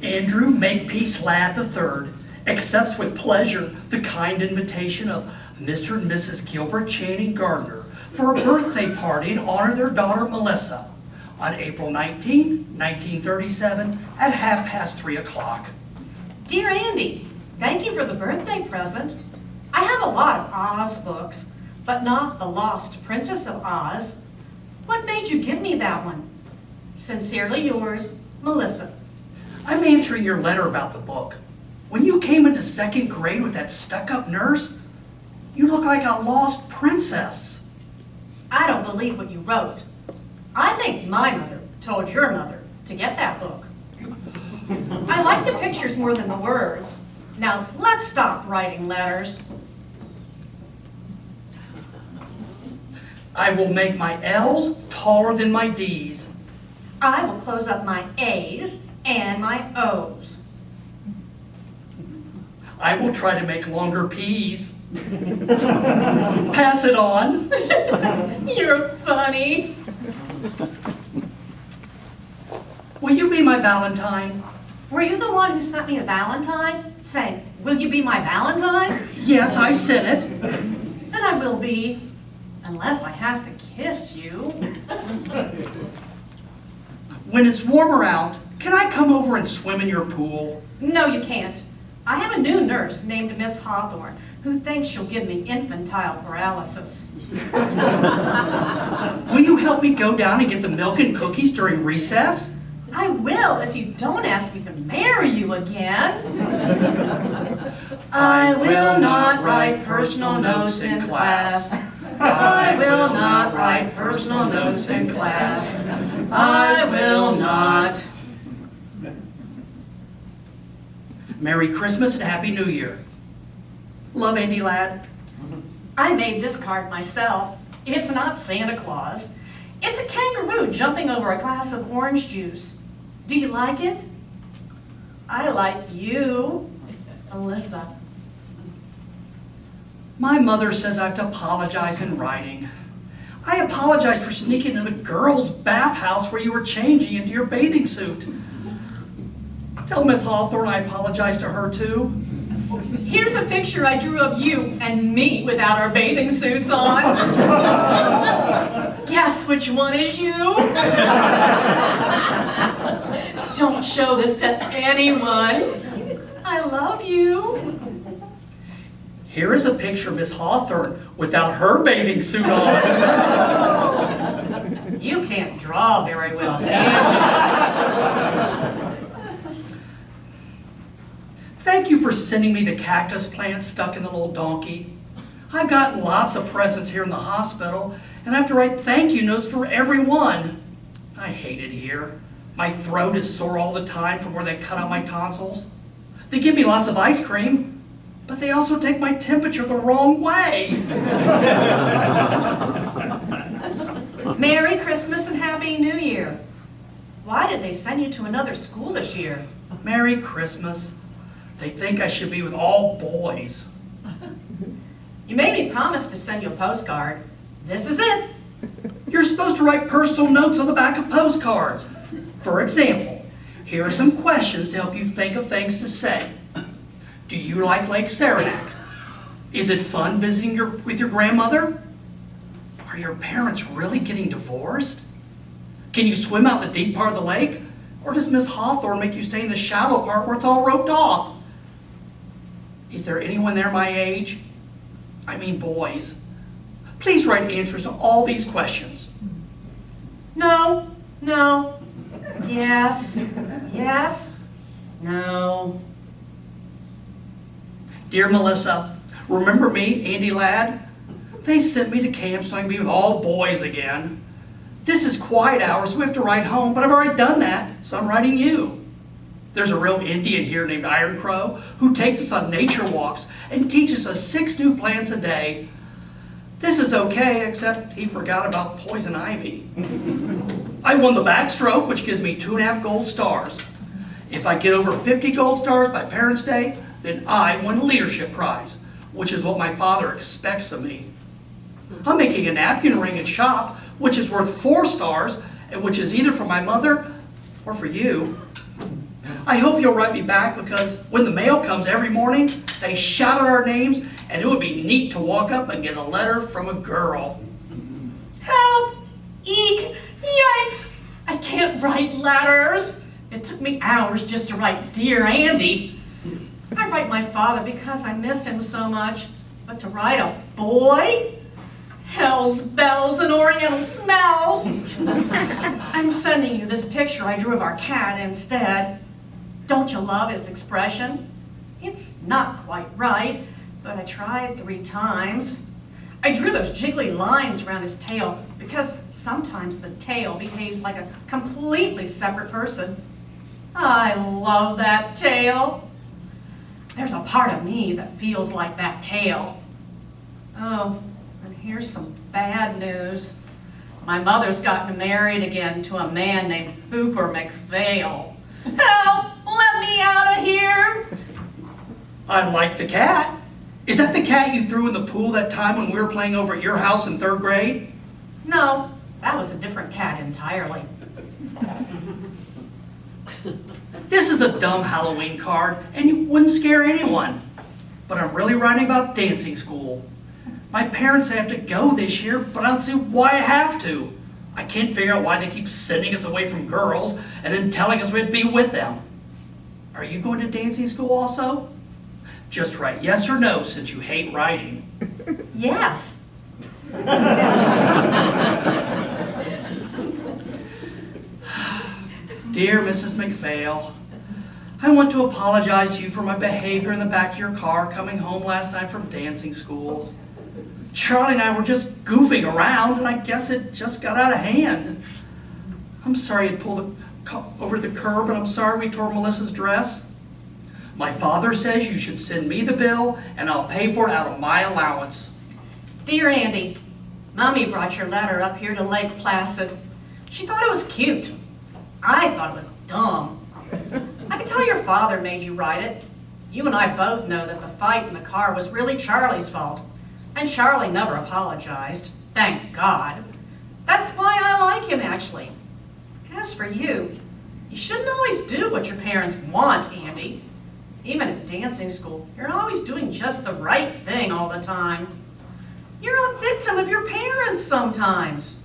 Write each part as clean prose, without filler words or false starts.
Andrew Makepeace Ladd III accepts with pleasure the kind invitation of Mr. and Mrs. Gilbert Channing Gardner for a birthday party in honor of their daughter Melissa on April 19, 1937 at 3:30 o'clock. Dear Andy, thank you for the birthday present. I have a lot of Oz books, but not The Lost Princess of Oz. What made you give me that one? Sincerely yours, Melissa. I'm answering your letter about the book. When you came into second grade with that stuck-up nurse, you look like a lost princess. I don't believe what you wrote. I think my mother told your mother to get that book. I like the pictures more than the words. Now, let's stop writing letters. I will make my L's taller than my D's. I will close up my A's and my O's. I will try to make longer P's. Pass it on. You're funny. Will you be my Valentine? Were you the one who sent me a Valentine? Saying, will you be my Valentine? Yes, I sent it. Then I will be, unless I have to kiss you. When it's warmer out, can I come over and swim in your pool? No, you can't. I have a new nurse named Miss Hawthorne who thinks she'll give me infantile paralysis. Will you help me go down and get the milk and cookies during recess? I will if you don't ask me to marry you again. I will not write personal notes in class. I will not write personal notes in class. I will not. Merry Christmas and Happy New Year. Love, Andy Ladd. I made this card myself. It's not Santa Claus. It's a kangaroo jumping over a glass of orange juice. Do you like it? I like you, Alyssa. My mother says I have to apologize in writing. I apologize for sneaking into the girls' bathhouse where you were changing into your bathing suit. Tell Miss Hawthorne I apologize to her too. Here's a picture I drew of you and me without our bathing suits on. Guess which one is you? Don't show this to anyone. I love you. Here is a picture of Miss Hawthorne without her bathing suit on. You can't draw very well, can you? Thank you for sending me the cactus plant stuck in the little donkey. I've gotten lots of presents here in the hospital, and I have to write thank you notes for everyone. I hate it here. My throat is sore all the time from where they cut out my tonsils. They give me lots of ice cream, but they also take my temperature the wrong way. Merry Christmas and Happy New Year. Why did they send you to another school this year? Merry Christmas. They think I should be with all boys. You made me promise to send you a postcard. This is it. You're supposed to write personal notes on the back of postcards. For example, here are some questions to help you think of things to say. Do you like Lake Saranac? Is it fun visiting with your grandmother? Are your parents really getting divorced? Can you swim out in the deep part of the lake? Or does Miss Hawthorne make you stay in the shallow part where it's all roped off? Is there anyone there my age? I mean boys. Please write answers to all these questions. No, no, yes, yes, no. Dear Melissa, remember me, Andy Ladd? They sent me to camp so I can be with all boys again. This is quiet hours, so we have to write home, but I've already done that, so I'm writing you. There's a real Indian here named Iron Crow who takes us on nature walks and teaches us 6 new plants a day. This is okay, except he forgot about poison ivy. I won the backstroke, which gives me 2.5 gold stars. If I get over 50 gold stars by Parents' Day, then I won a leadership prize, which is what my father expects of me. I'm making a napkin ring and shop, which is worth 4 stars, and which is either for my mother or for you. I hope you'll write me back because when the mail comes every morning, they shout out our names, and it would be neat to walk up and get a letter from a girl. Help! Eek! Yipes! I can't write letters. It took me hours just to write Dear Andy. I write my father because I miss him so much, but to write a boy? Hell's bells and oriental smells. I'm sending you this picture I drew of our cat instead. Don't you love his expression? It's not quite right, but I tried 3 times. I drew those jiggly lines around his tail because sometimes the tail behaves like a completely separate person. I love that tail. There's a part of me that feels like that tail. Oh, and here's some bad news. My mother's gotten married again to a man named Hooper McPhail. Help! Let me out of here! I like the cat. Is that the cat you threw in the pool that time when we were playing over at your house in 3rd grade? No, that was a different cat entirely. This is a dumb Halloween card, and you wouldn't scare anyone. But I'm really writing about dancing school. My parents have to go this year, but I don't see why I have to. I can't figure out why they keep sending us away from girls and then telling us we have to be with them. Are you going to dancing school also? Just write yes or no since you hate writing. Yes. Dear Mrs. McPhail, I want to apologize to you for my behavior in the back of your car coming home last night from dancing school. Charlie and I were just goofing around, and I guess it just got out of hand. I'm sorry it pulled over the curb, and I'm sorry we tore Melissa's dress. My father says you should send me the bill, and I'll pay for it out of my allowance. Dear Andy, Mommy brought your letter up here to Lake Placid. She thought it was cute. I thought it was dumb. I can tell your father made you write it. You and I both know that the fight in the car was really Charlie's fault. And Charlie never apologized. Thank God. That's why I like him, actually. As for you, you shouldn't always do what your parents want, Andy. Even at dancing school, you're always doing just the right thing all the time. You're a victim of your parents sometimes.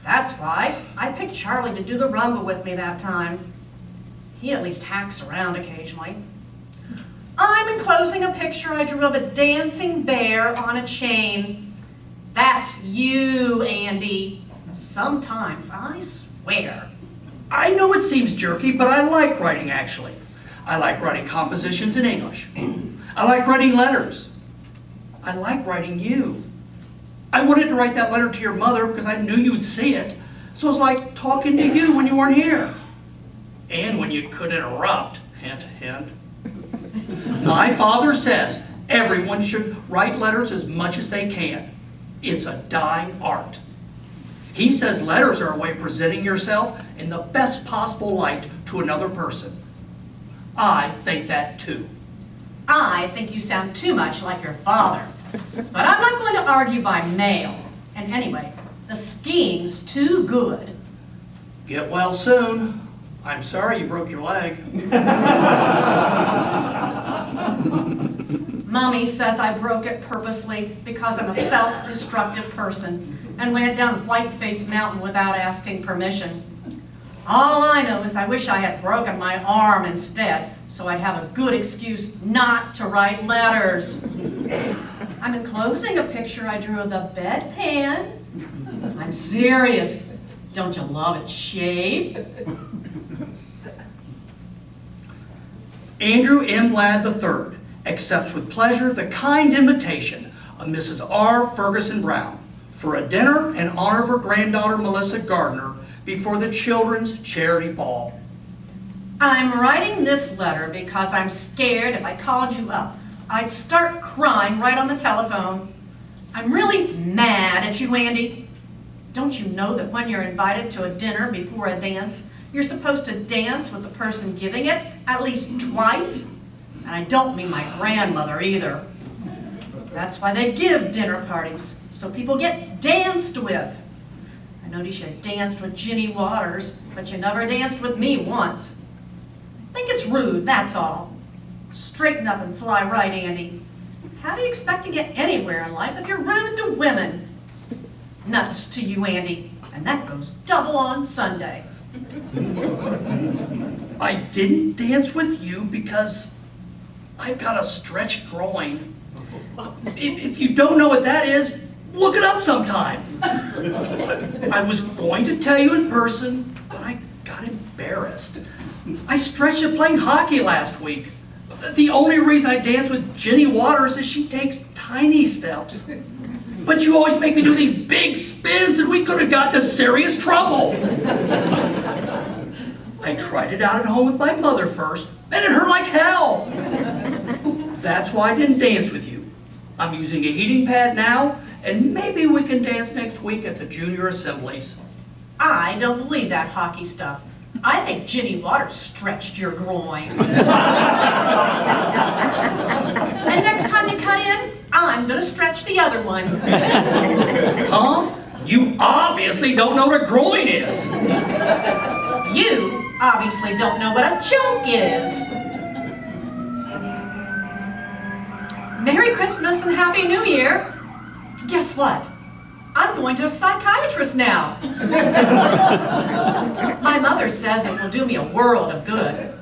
That's why I picked Charlie to do the rumba with me that time. He at least hacks around occasionally. I'm enclosing a picture I drew of a dancing bear on a chain. That's you, Andy. Sometimes I swear. I know it seems jerky, but I like writing actually. I like writing compositions in English. I like writing letters. I like writing you. I wanted to write that letter to your mother because I knew you'd see it. So it was like talking to you when you weren't here. And when you could interrupt, hint, hint. My father says everyone should write letters as much as they can. It's a dying art. He says letters are a way of presenting yourself in the best possible light to another person. I think that too. I think you sound too much like your father. But I'm not going to argue by mail. And anyway, the skiing's too good. Get well soon. I'm sorry you broke your leg. Mommy says I broke it purposely because I'm a self-destructive person and went down Whiteface Mountain without asking permission. All I know is I wish I had broken my arm instead, so I'd have a good excuse not to write letters. I'm enclosing a picture I drew of the bedpan. I'm serious. Don't you love its shape? Andrew M. Ladd III accepts with pleasure the kind invitation of Mrs. R. Ferguson Brown for a dinner in honor of her granddaughter Melissa Gardner before the Children's Charity Ball. I'm writing this letter because I'm scared if I called you up, I'd start crying right on the telephone. I'm really mad at you, Andy. Don't you know that when you're invited to a dinner before a dance, you're supposed to dance with the person giving it at least twice? And I don't mean my grandmother either. That's why they give dinner parties, so people get danced with. I noticed you danced with Ginny Waters, but you never danced with me once. I think it's rude, that's all. Straighten up and fly right, Andy. How do you expect to get anywhere in life if you're rude to women? Nuts to you, Andy, and that goes double on Sunday. I didn't dance with you because I've got a stretched groin. If you don't know what that is, look it up sometime. I was going to tell you in person, but I got embarrassed. I stretched it playing hockey last week. The only reason I dance with Ginny Waters is she takes tiny steps. But you always make me do these big spins and we could have gotten into serious trouble. I tried it out at home with my mother first, and it hurt like hell. That's why I didn't dance with you. I'm using a heating pad now, and maybe we can dance next week at the junior assemblies. I don't believe that hockey stuff. I think Ginny Waters stretched your groin. And next time you cut in, I'm gonna stretch the other one. Huh? You obviously don't know what a groin is. You obviously don't know what a joke is. Merry Christmas and Happy New Year. Guess what? I'm going to a psychiatrist now. My mother says it will do me a world of good.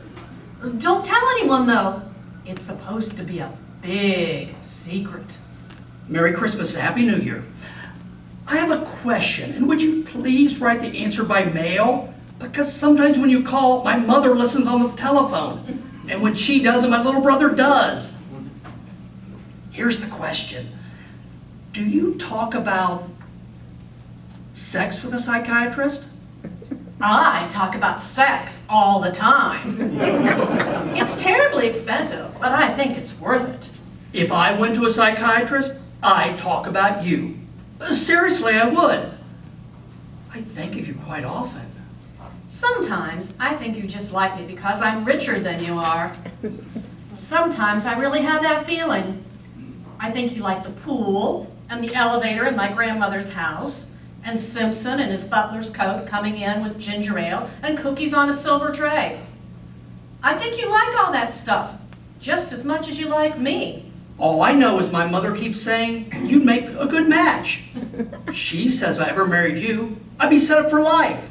Don't tell anyone though. It's supposed to be a big secret. Merry Christmas and Happy New Year. I have a question, and would you please write the answer by mail? Because sometimes when you call, my mother listens on the telephone. And when she doesn't, my little brother does. Here's the question. Do you talk about sex with a psychiatrist? I talk about sex all the time. It's terribly expensive, but I think it's worth it. If I went to a psychiatrist, I'd talk about you. Seriously, I would. I think of you quite often. Sometimes I think you just like me because I'm richer than you are. Sometimes I really have that feeling. I think you like the pool and the elevator in my grandmother's house and Simpson in his butler's coat coming in with ginger ale and cookies on a silver tray. I think you like all that stuff just as much as you like me. All I know is my mother keeps saying you'd make a good match. She says if I ever married you, I'd be set up for life.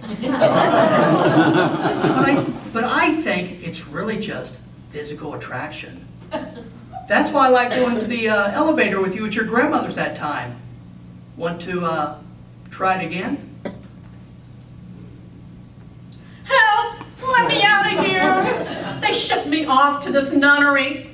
But I think it's really just physical attraction. That's why I like going to the elevator with you at your grandmother's that time. Want to try it again? Help! Let me out of here! They shipped me off to this nunnery.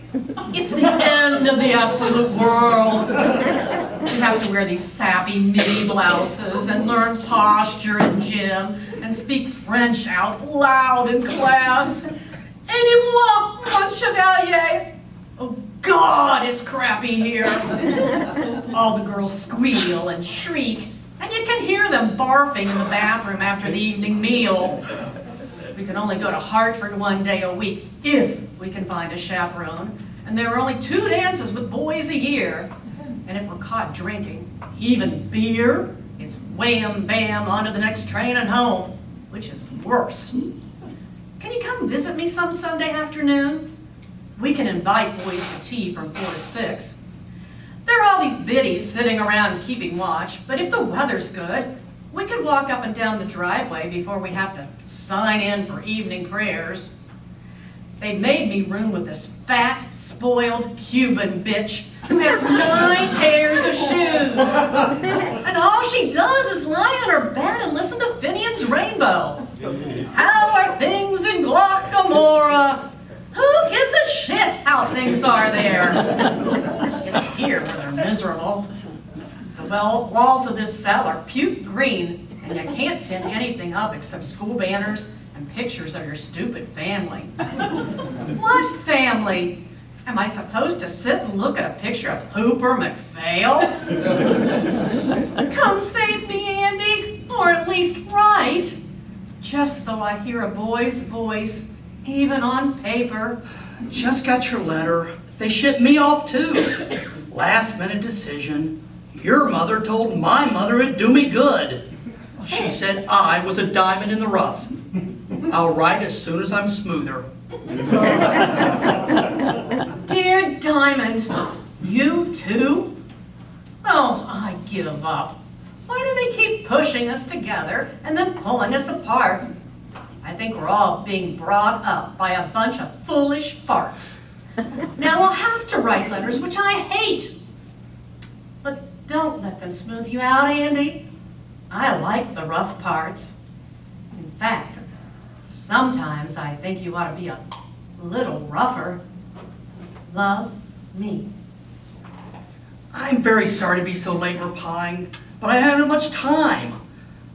It's the end of the absolute world. You have to wear these sappy midi blouses and learn posture in gym and speak French out loud in class. Aidez-moi, mon chevalier! Oh God, it's crappy here. All the girls squeal and shriek, and you can hear them barfing in the bathroom after the evening meal. We can only go to Hartford one day a week, if we can find a chaperone. And there are only 2 dances with boys a year. And if we're caught drinking, even beer, it's wham bam onto the next train and home, which is worse. Can you come visit me some Sunday afternoon? We can invite boys to tea from 4 to 6. There are all these biddies sitting around keeping watch, but if the weather's good, we could walk up and down the driveway before we have to sign in for evening prayers. They made me room with this fat, spoiled Cuban bitch who has 9 pairs of shoes. And all she does is lie on her bed and listen to Finian's Rainbow. How are things in Guacamora? Who gives a shit how things are there? It's here where they're miserable. The walls of this cell are puke green, and you can't pin anything up except school banners and pictures of your stupid family. What family? Am I supposed to sit and look at a picture of Hooper McPhail? Come save me, Andy, or at least write, just so I hear a boy's voice, even on paper. Just got your letter. They shipped me off too. Last minute decision. Your mother told my mother it'd do me good. She said I was a diamond in the rough. I'll write as soon as I'm smoother. Dear Diamond, you too? Oh, I give up. Why do they keep pushing us together and then pulling us apart? I think we're all being brought up by a bunch of foolish farts. Now I'll have to write letters, which I hate. But don't let them smooth you out, Andy. I like the rough parts. In fact, sometimes I think you ought to be a little rougher. Love me. I'm very sorry to be so late replying, but I haven't much time.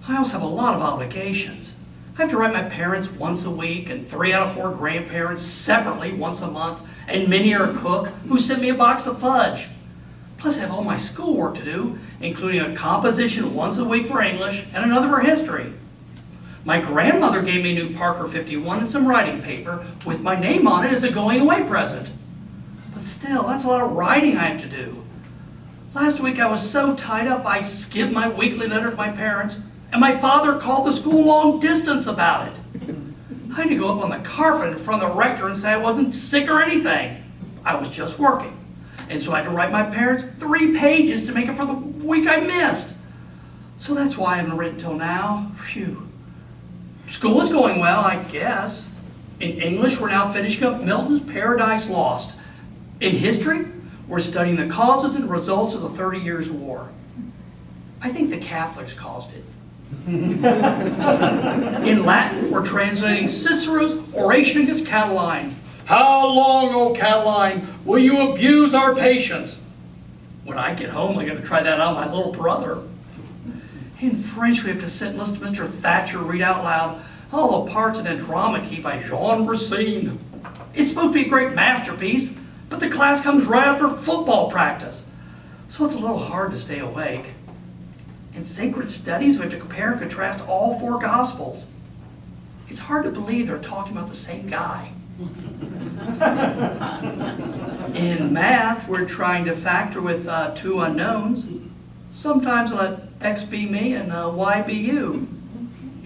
I also have a lot of obligations. I have to write my parents once a week and 3 out of 4 grandparents separately once a month, and Minnie or Cook, who sent me a box of fudge. Plus I have all my schoolwork to do, including a composition once a week for English and another for history. My grandmother gave me a new Parker 51 and some writing paper with my name on it as a going away present. But still, that's a lot of writing I have to do. Last week I was so tied up I skipped my weekly letter to my parents, and my father called the school long distance about it. I had to go up on the carpet in front of the rector and say I wasn't sick or anything. I was just working. And so I had to write my parents 3 pages to make up for the week I missed. So that's why I haven't written till now. Phew. School is going well, I guess. In English, we're now finishing up Milton's Paradise Lost. In history, we're studying the causes and results of the 30 Years' War. I think the Catholics caused it. In Latin, we're translating Cicero's Oration against Catiline. How long, O Catiline, will you abuse our patience? When I get home, I'm going to try that on my little brother. In French, we have to sit and listen to Mr. Thatcher read out loud all the parts in a drama key by Jean Racine. It's supposed to be a great masterpiece, but the class comes right after football practice, so it's a little hard to stay awake. In sacred studies, we have to compare and contrast all 4 Gospels. It's hard to believe they're talking about the same guy. In math, we're trying to factor with 2 unknowns. Sometimes let X be me and Y be you.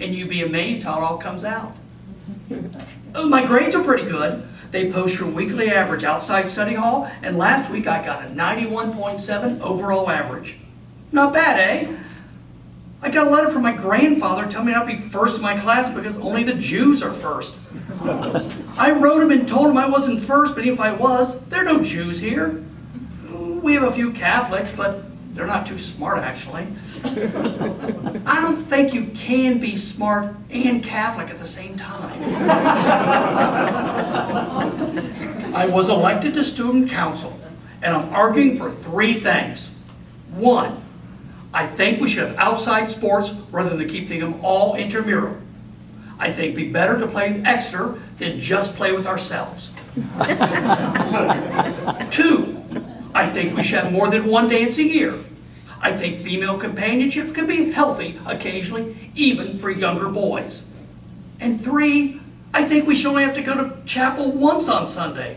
And you'd be amazed how it all comes out. My grades are pretty good. They post your weekly average outside study hall, and last week I got a 91.7 overall average. Not bad, eh? I got a letter from my grandfather telling me I'd be first in my class because only the Jews are first. I wrote him and told him I wasn't first, but even if I was, there are no Jews here. We have a few Catholics, but they're not too smart, actually. I don't think you can be smart and Catholic at the same time. I was elected to student council, and I'm arguing for 3 things. 1, I think we should have outside sports rather than keep them all intramural. I think it'd be better to play with Exeter than just play with ourselves. 2, I think we should have more than 1 dance a year. I think female companionship can be healthy occasionally, even for younger boys. And 3, I think we should only have to go to chapel once on Sunday.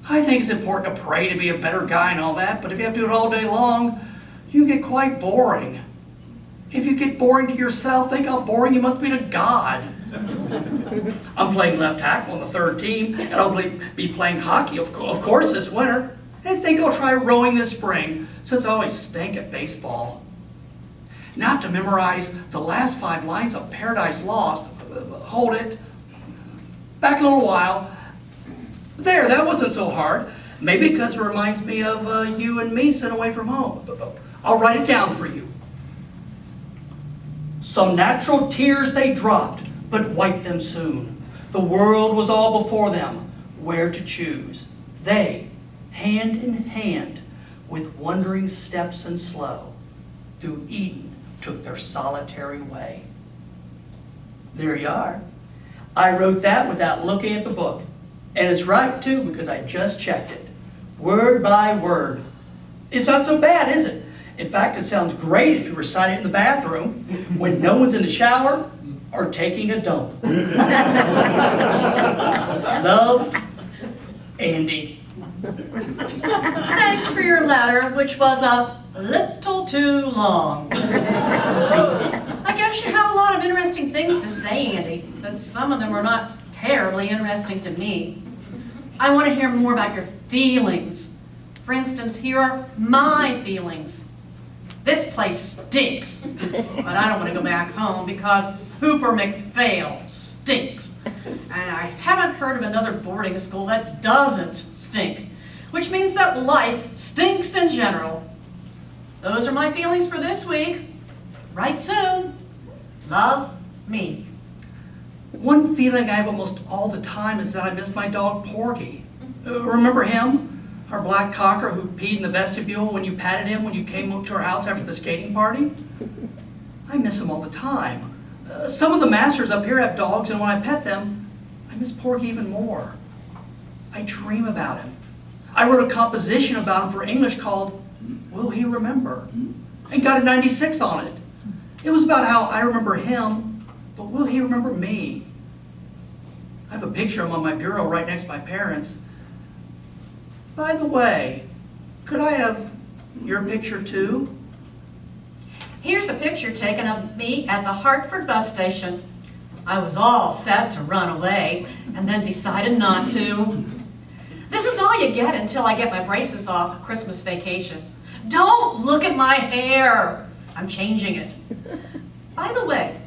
I think it's important to pray to be a better guy and all that, but if you have to do it all day long, you get quite boring. If you get boring to yourself, think how boring you must be to God. I'm playing left tackle on the third team, and I'll be playing hockey, of course, this winter. And I think I'll try rowing this spring, since I always stink at baseball. Now I have to memorize the last 5 lines of Paradise Lost. Hold it. Back a little while. There, that wasn't so hard. Maybe because it reminds me of you and me sitting away from home. I'll write it down for you. Some natural tears they dropped, but wiped them soon. The world was all before them, where to choose. They, hand in hand, with wondering steps and slow, through Eden took their solitary way. There you are. I wrote that without looking at the book. And it's right, too, because I just checked it. Word by word. It's not so bad, is it? In fact, it sounds great if you recite it in the bathroom when no one's in the shower or taking a dump. Love, Andy. Thanks for your letter, which was a little too long. I guess you have a lot of interesting things to say, Andy, but some of them are not terribly interesting to me. I want to hear more about your feelings. For instance, here are my feelings. This place stinks, but I don't want to go back home because Hooper McPhail stinks. And I haven't heard of another boarding school that doesn't stink, which means that life stinks in general. Those are my feelings for this week. Write soon. Love, me. One feeling I have almost all the time is that I miss my dog Porgy. Remember him? Our black cocker who peed in the vestibule when you patted him when you came up to our house after the skating party? I miss him all the time. Some of the masters up here have dogs, and when I pet them, I miss Porgy even more. I dream about him. I wrote a composition about him for English called Will He Remember? And got a 96 on it. It was about how I remember him, but will he remember me? I have a picture of him on my bureau right next to my parents. By the way, could I have your picture too? Here's a picture taken of me at the Hartford bus station. I was all set to run away and then decided not to. This is all you get until I get my braces off at Christmas vacation. Don't look at my hair. I'm changing it. By the way,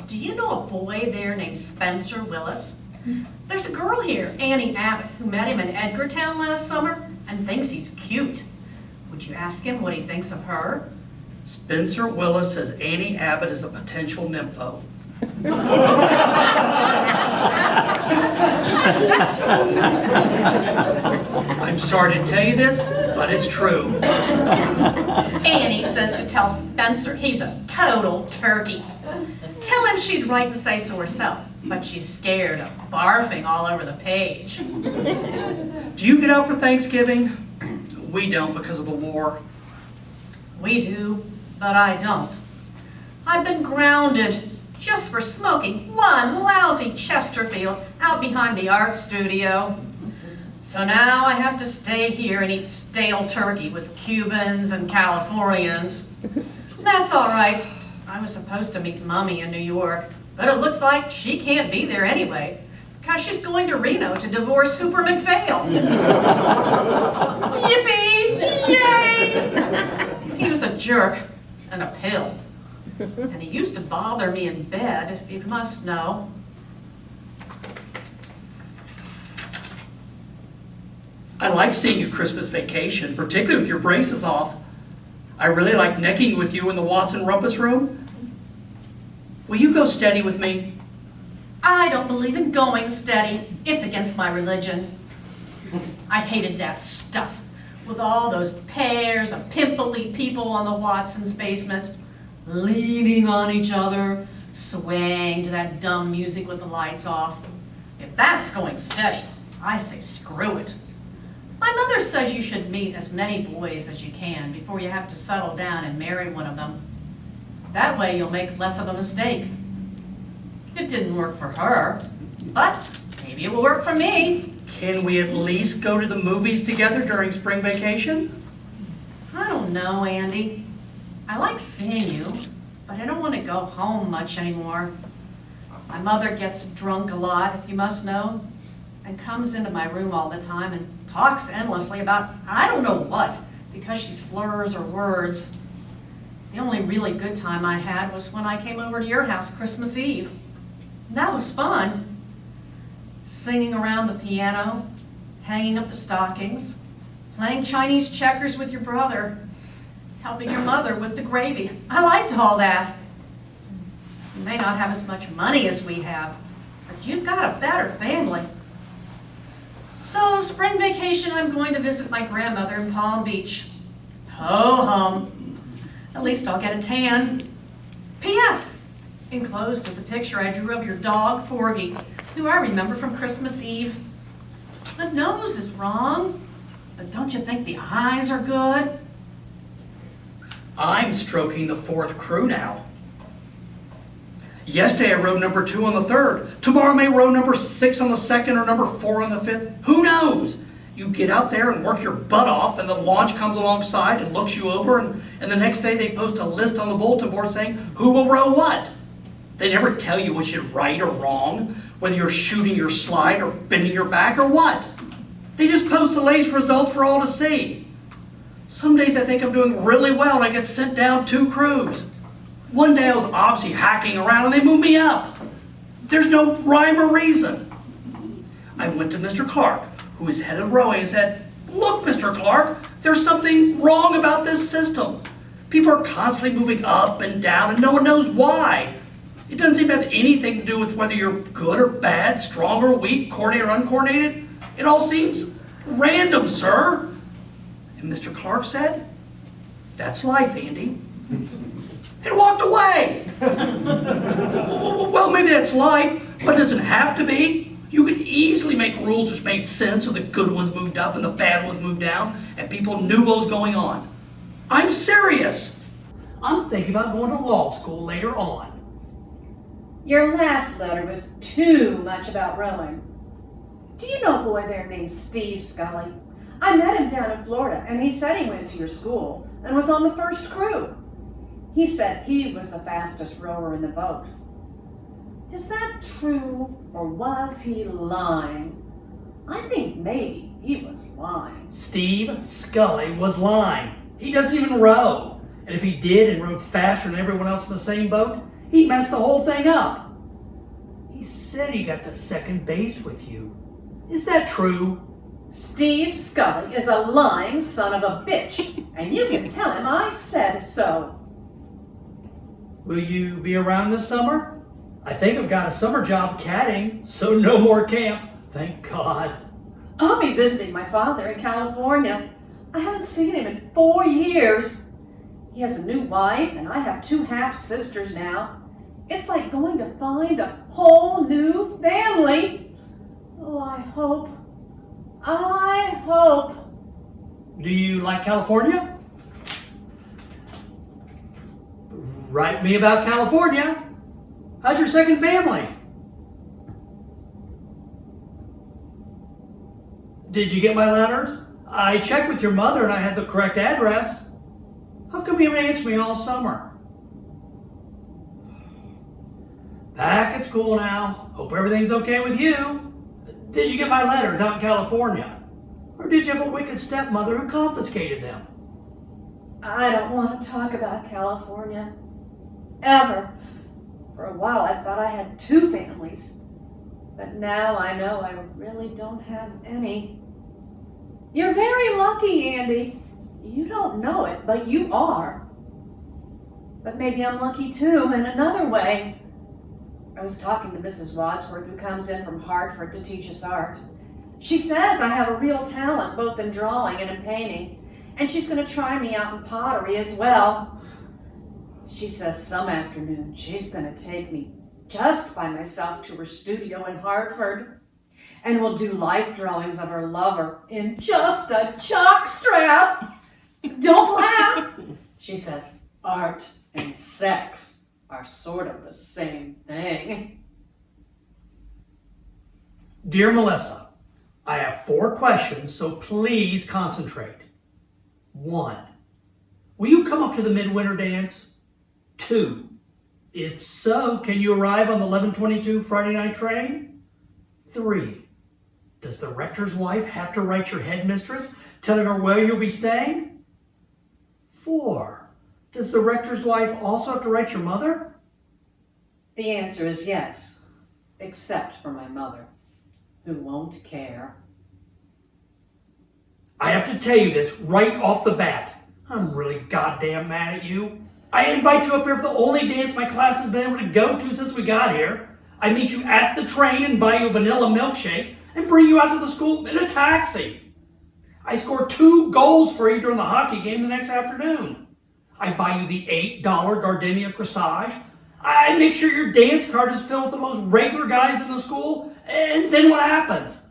do you know a boy there named Spencer Willis? There's a girl here, Annie Abbott, who met him in Edgartown last summer and thinks he's cute. Would you ask him what he thinks of her? Spencer Willis says Annie Abbott is a potential nympho. I'm sorry to tell you this, but it's true. Annie says to tell Spencer he's a total turkey. Tell him she'd write and say so herself, but she's scared of barfing all over the page. Do you get out for Thanksgiving? We don't because of the war. We do, but I don't. I've been grounded just for smoking one lousy Chesterfield out behind the art studio. So now I have to stay here and eat stale turkey with Cubans and Californians. That's all right. I was supposed to meet Mommy in New York, but it looks like she can't be there anyway, because she's going to Reno to divorce Hooper McPhail. Yippee! Yay! He was a jerk and a pill. And he used to bother me in bed, if you must know. I like seeing you Christmas vacation, particularly with your braces off. I really like necking with you in the Watson Rumpus room. Will you go steady with me? I don't believe in going steady. It's against my religion. I hated that stuff with all those pairs of pimply people on the Watson's basement, leaning on each other, swaying to that dumb music with the lights off. If that's going steady, I say screw it. My mother says you should meet as many boys as you can before you have to settle down and marry one of them. That way you'll make less of a mistake. It didn't work for her, but maybe it will work for me. Can we at least go to the movies together during spring vacation? I don't know, Andy. I like seeing you, but I don't want to go home much anymore. My mother gets drunk a lot, if you must know, and comes into my room all the time and talks endlessly about I don't know what, because she slurs her words. The only really good time I had was when I came over to your house Christmas Eve. That was fun. Singing around the piano, hanging up the stockings, playing Chinese checkers with your brother, helping your mother with the gravy. I liked all that. You may not have as much money as we have, but you've got a better family. So, spring vacation, I'm going to visit my grandmother in Palm Beach. Ho hum. At least I'll get a tan. P.S. Enclosed is a picture I drew of your dog, Porgy, who I remember from Christmas Eve. The nose is wrong, but don't you think the eyes are good? I'm stroking the 4th crew now. Yesterday I rode number 2 on the 3rd. Tomorrow I may row number 6 on the 2nd or number 4 on the 5th. Who knows? You get out there and work your butt off, and the launch comes alongside and looks you over, and the next day they post a list on the bulletin board saying who will row what. They never tell you which is right or wrong, whether you're shooting your slide or bending your back or what. They just post the latest results for all to see. Some days I think I'm doing really well and I get sent down 2 crews. One day I was obviously hacking around and they moved me up. There's no rhyme or reason. I went to Mr. Clark, who is head of rowing, and said, "Look, Mr. Clark, there's something wrong about this system. People are constantly moving up and down and no one knows why. It doesn't seem to have anything to do with whether you're good or bad, strong or weak, coordinated or uncoordinated. It all seems random, sir." And Mr. Clark said, "That's life, Andy," and walked away. Well, maybe that's life, but it doesn't have to be. You could easily make rules which made sense so the good ones moved up and the bad ones moved down, and people knew what was going on. I'm serious. I'm thinking about going to law school later on. Your last letter was too much about rowing. Do you know a boy there named Steve Scully? I met him down in Florida, and he said he went to your school and was on the 1st crew. He said he was the fastest rower in the boat. Is that true, or was he lying? I think maybe he was lying. Steve Scully was lying. He doesn't even row. And if he did and rowed faster than everyone else in the same boat, he'd mess the whole thing up. He said he got to 2nd base with you. Is that true? Steve Scully is a lying son of a bitch, and you can tell him I said so. Will you be around this summer? I think I've got a summer job caddying, so no more camp. Thank God. I'll be visiting my father in California. I haven't seen him in 4 years. He has a new wife, and I have 2 half-sisters now. It's like going to find a whole new family. Oh, I hope. Do you like California? Write me about California. How's your 2nd family? Did you get my letters? I checked with your mother and I had the correct address. How come you haven't answered me all summer? Back at school now. Hope everything's okay with you. Did you get my letters out in California? Or did you have a wicked stepmother who confiscated them? I don't want to talk about California. Ever. For a while I thought I had 2 families. But now I know I really don't have any. You're very lucky, Andy. You don't know it, but you are. But maybe I'm lucky too, in another way. I was talking to Mrs. Wadsworth, who comes in from Hartford to teach us art. She says I have a real talent both in drawing and in painting, and she's going to try me out in pottery as well. She says some afternoon she's going to take me just by myself to her studio in Hartford, and we'll do life drawings of her lover in just a chalk strap. Don't laugh. She says art and sex are sort of the same thing. Dear Melissa, I have 4 questions, so please concentrate. 1. Will you come up to the midwinter dance? 2. If so, can you arrive on the 11:22 Friday night train? 3. Does the rector's wife have to write your headmistress telling her where you'll be staying? 4. Does the rector's wife also have to write your mother? The answer is yes, except for my mother, who won't care. I have to tell you this right off the bat. I'm really goddamn mad at you. I invite you up here for the only dance my class has been able to go to since we got here. I meet you at the train and buy you a vanilla milkshake and bring you out to the school in a taxi. I score 2 goals for you during the hockey game the next afternoon. I buy you the $8 gardenia corsage. I make sure your dance card is filled with the most regular guys in the school. And then what happens?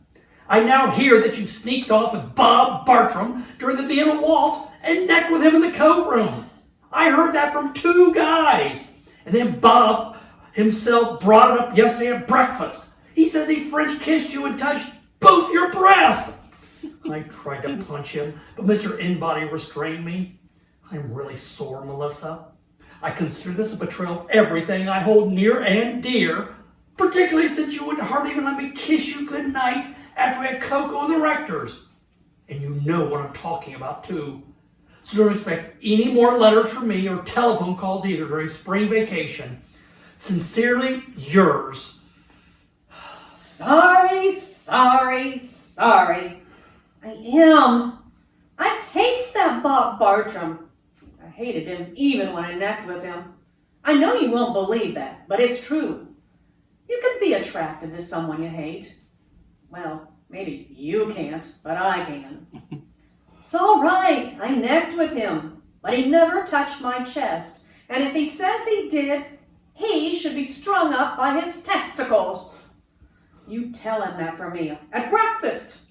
I now hear that you sneaked off with Bob Bartram during the Vienna Waltz and necked with him in the coat room. I heard that from 2 guys. And then Bob himself brought it up yesterday at breakfast. He says he French kissed you and touched both your breasts. I tried to punch him, but Mr. Inbody restrained me. I'm really sore, Melissa. I consider this a betrayal of everything I hold near and dear, particularly since you wouldn't hardly even let me kiss you goodnight after we had cocoa in the rector's. And you know what I'm talking about, too. So don't expect any more letters from me or telephone calls either during spring vacation. Sincerely, yours. Sorry. I am. I hate that Bob Bartram. I hated him even when I necked with him. I know you won't believe that, but it's true. You can be attracted to someone you hate. Well, maybe you can't, but I can. It's all right, I necked with him, but he never touched my chest. And if he says he did, he should be strung up by his testicles. You tell him that for me at breakfast.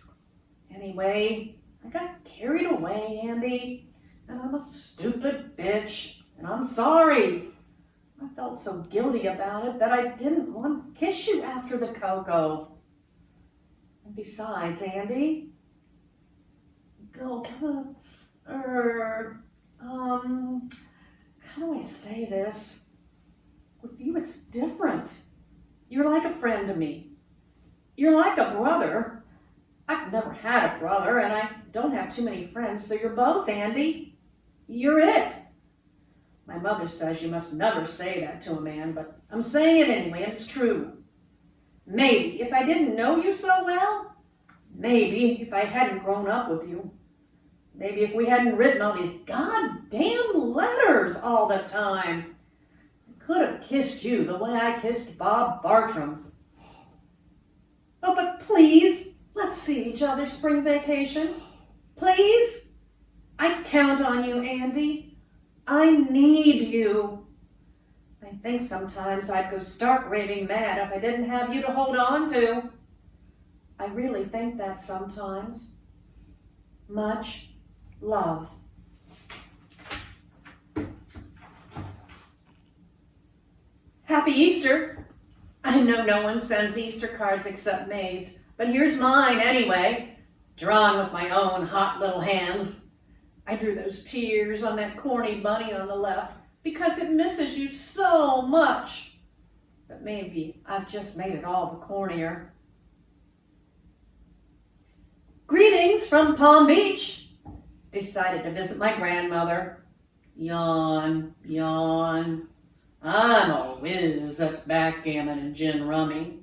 Anyway, I got carried away, Andy, and I'm a stupid bitch, and I'm sorry. I felt so guilty about it that I didn't want to kiss you after the cocoa. And besides, Andy, how do I say this? With you, it's different. You're like a friend to me. You're like a brother. I've never had a brother, and I don't have too many friends, so you're both, Andy. You're it. My mother says you must never say that to a man, but I'm saying it anyway, and it's true. Maybe if I didn't know you so well, maybe if I hadn't grown up with you, maybe if we hadn't written all these goddamn letters all the time, I could have kissed you the way I kissed Bob Bartram. Oh, but please, let's see each other spring vacation. Please? I count on you, Andy. I need you. I think sometimes I'd go stark raving mad if I didn't have you to hold on to. I really think that sometimes. Much love. Happy Easter. I know no one sends Easter cards except maids, but here's mine anyway, drawn with my own hot little hands. I drew those tears on that corny bunny on the left because it misses you so much. But maybe I've just made it all the cornier. Greetings from Palm Beach. Decided to visit my grandmother. Yawn, yawn. I'm a whiz at backgammon and gin rummy.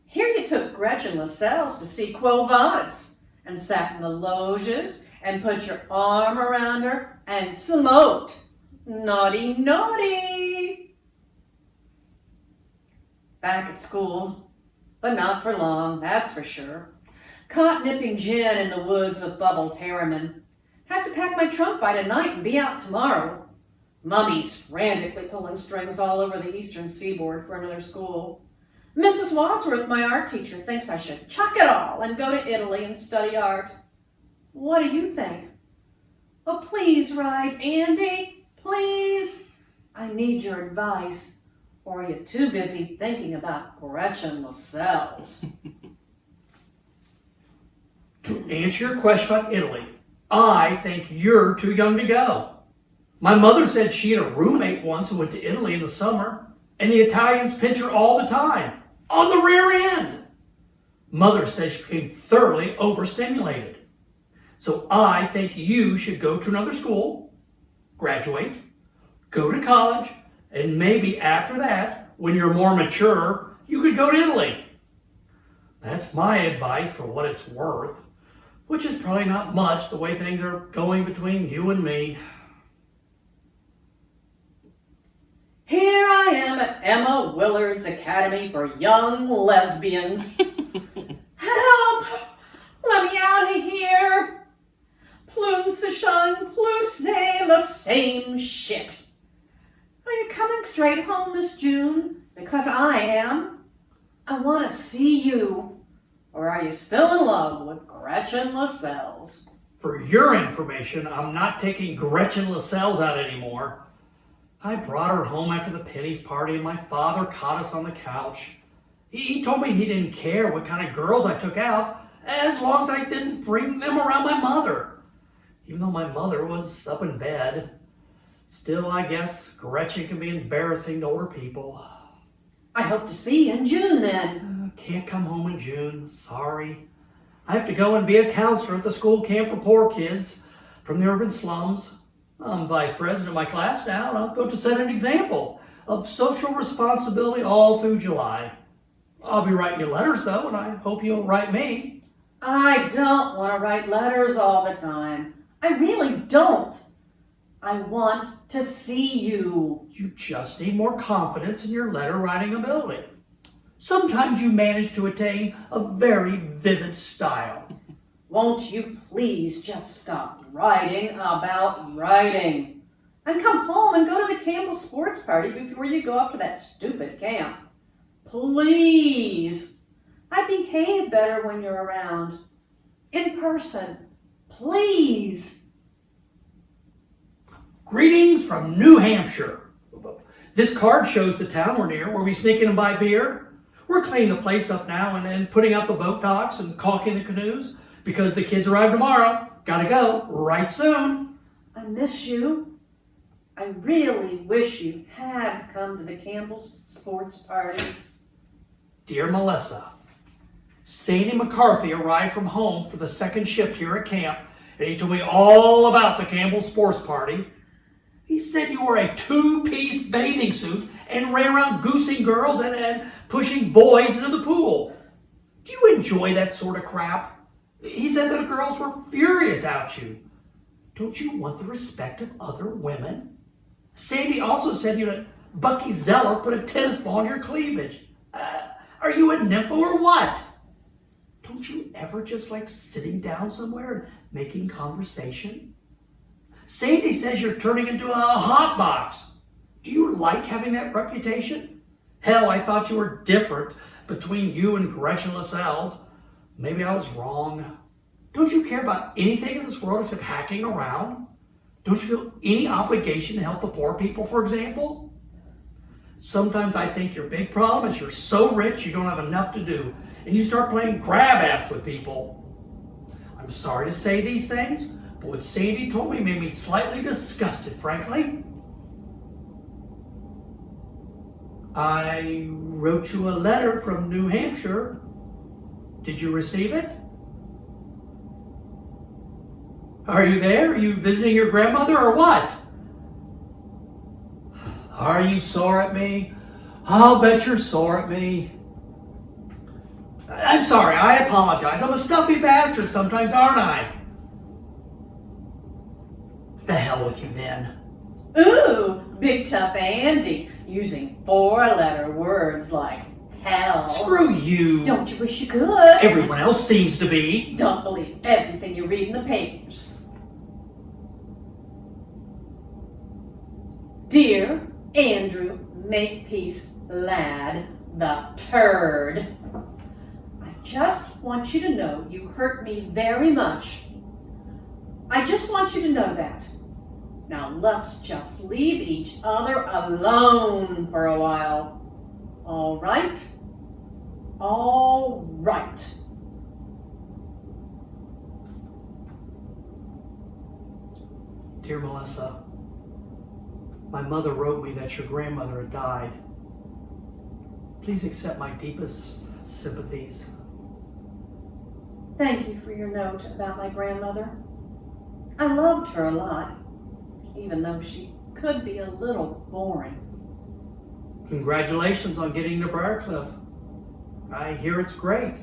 Here you took Gretchen Lascelles to see Quo Vadis and sat in the loges and put your arm around her and smoked. Naughty, naughty. Back at school, but not for long, that's for sure. Caught nipping gin in the woods with Bubbles Harriman. Have to pack my trunk by tonight and be out tomorrow. Mummy's frantically pulling strings all over the eastern seaboard for another school. Mrs. Wadsworth, my art teacher, thinks I should chuck it all and go to Italy and study art. What do you think? Oh, please, write, Andy, please. I need your advice, or are you too busy thinking about Gretchen Lascelles? To answer your question about Italy, I think you're too young to go. My mother said she had a roommate once who went to Italy in the summer, and the Italians pinch her all the time, on the rear end. Mother says she became thoroughly overstimulated. So I think you should go to another school, graduate, go to college, and maybe after that, when you're more mature, you could go to Italy. That's my advice for what it's worth, which is probably not much the way things are going between you and me. Here I am at Emma Willard's Academy for Young Lesbians. Help! Let me out of here! Plus se plus c'est the same shit. Are you coming straight home this June? Because I am. I want to see you. Or are you still in love with Gretchen Lascelles? For your information, I'm not taking Gretchen Lascelles out anymore. I brought her home after the Penny's party and my father caught us on the couch. He told me he didn't care what kind of girls I took out as long as I didn't bring them around my mother. Even though my mother was up in bed. Still, I guess Gretchen can be embarrassing to older people. I hope to see you in June then. Can't come home in June, sorry. I have to go and be a counselor at the school camp for poor kids from the urban slums. I'm vice president of my class now, and I'll go to set an example of social responsibility all through July. I'll be writing you letters, though, and I hope you'll write me. I don't want to write letters all the time. I really don't. I want to see you. You just need more confidence in your letter writing ability. Sometimes you manage to attain a very vivid style. Won't you please just stop writing about writing? And come home and go to the Campbell sports party before you go up to that stupid camp. Please. I behave better when you're around. In person. Please. Greetings from New Hampshire. This card shows the town we're near where we sneak in and buy beer. We're cleaning the place up now and putting out the boat docks and caulking the canoes because the kids arrive tomorrow. Gotta go right soon. I miss you. I really wish you had come to the Campbell's sports party. Dear Melissa, Sandy McCarthy arrived from home for the second shift here at camp, and he told me all about the Campbell sports party. He said you wore a two-piece bathing suit and ran around goosing girls and pushing boys into the pool. Do you enjoy that sort of crap? He said that the girls were furious at you. Don't you want the respect of other women? Sandy also said you let Bucky Zeller put a tennis ball in your cleavage. Are you a nympho or what? Don't you ever just like sitting down somewhere and making conversation? Sandy says you're turning into a hot box. Do you like having that reputation? Hell, I thought you were different between you and Gretchen Lascelles. Maybe I was wrong. Don't you care about anything in this world except hacking around? Don't you feel any obligation to help the poor people, for example? Sometimes I think your big problem is you're so rich you don't have enough to do, and you start playing grab ass with people. I'm sorry to say these things, but what Sandy told me made me slightly disgusted, frankly. I wrote you a letter from New Hampshire. Did you receive it? Are you there? Are you visiting your grandmother or what? Are you sore at me? I'll bet you're sore at me. I'm sorry, I apologize. I'm a stuffy bastard sometimes, aren't I? The hell with you then. Ooh, big tough Andy, using four-letter words like hell. Screw you. Don't you wish you could? Everyone else seems to be. Don't believe everything you read in the papers. Dear Andrew Makepeace, lad, the turd. I just want you to know you hurt me very much. I just want you to know that. Now let's just leave each other alone for a while. All right? All right. Dear Melissa, My mother wrote me that your grandmother had died. Please accept my deepest sympathies. Thank you for your note about my grandmother. I loved her a lot, even though she could be a little boring. Congratulations on getting to Briarcliff. I hear it's great.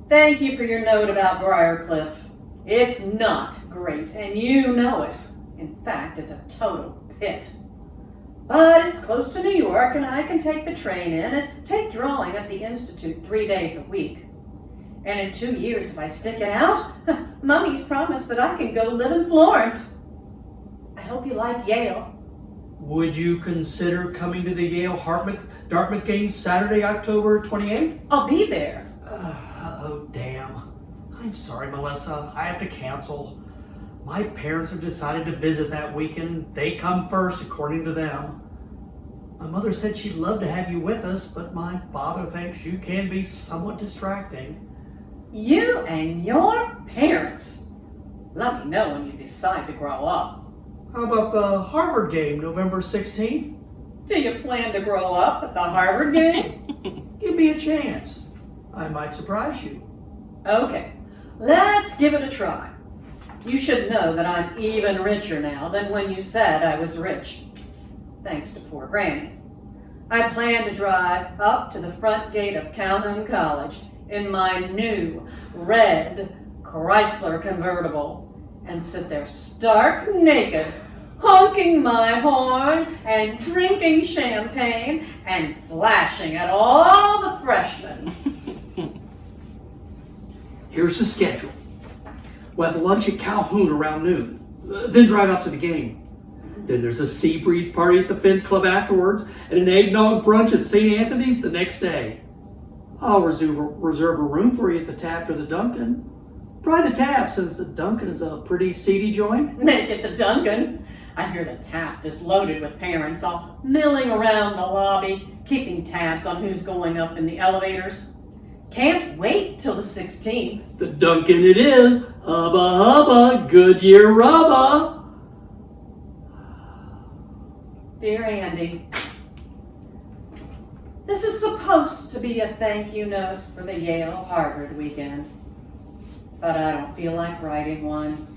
Thank you for your note about Briarcliff. It's not great, and you know it. In fact, it's a total pit. But it's close to New York, and I can take the train in and take drawing at the Institute 3 days a week. And in 2 years, if I stick it out, Mummy's promised that I can go live in Florence. I hope you like Yale. Would you consider coming to the Yale-Dartmouth game Saturday, October 28th? I'll be there. Oh, damn. I'm sorry, Melissa. I have to cancel. My parents have decided to visit that weekend. They come first, according to them. My mother said she'd love to have you with us, but my father thinks you can be somewhat distracting. You and your parents. Let me know when you decide to grow up. How about the Harvard game, November 16th? Do you plan to grow up at the Harvard game? Give me a chance. I might surprise you. Okay, let's give it a try. You should know that I'm even richer now than when you said I was rich. Thanks to poor Granny. I plan to drive up to the front gate of Calhoun College in my new red Chrysler convertible and sit there stark naked, honking my horn and drinking champagne and flashing at all the freshmen. Here's the schedule. We'll have lunch at Calhoun around noon, then drive up to the game. Then there's a sea breeze party at the Fence Club afterwards, and an eggnog brunch at St. Anthony's the next day. I'll reserve a room for you at the Taft or the Duncan. Probably the Taft, since the Duncan is a pretty seedy joint. Make it the Duncan. I hear the Taft is loaded with parents all milling around the lobby, keeping tabs on who's going up in the elevators. Can't wait till the 16th. The Duncan it is. Hubba hubba, Goodyear rubba. Dear Andy, this is supposed to be a thank you note for the Yale-Harvard weekend, but I don't feel like writing one,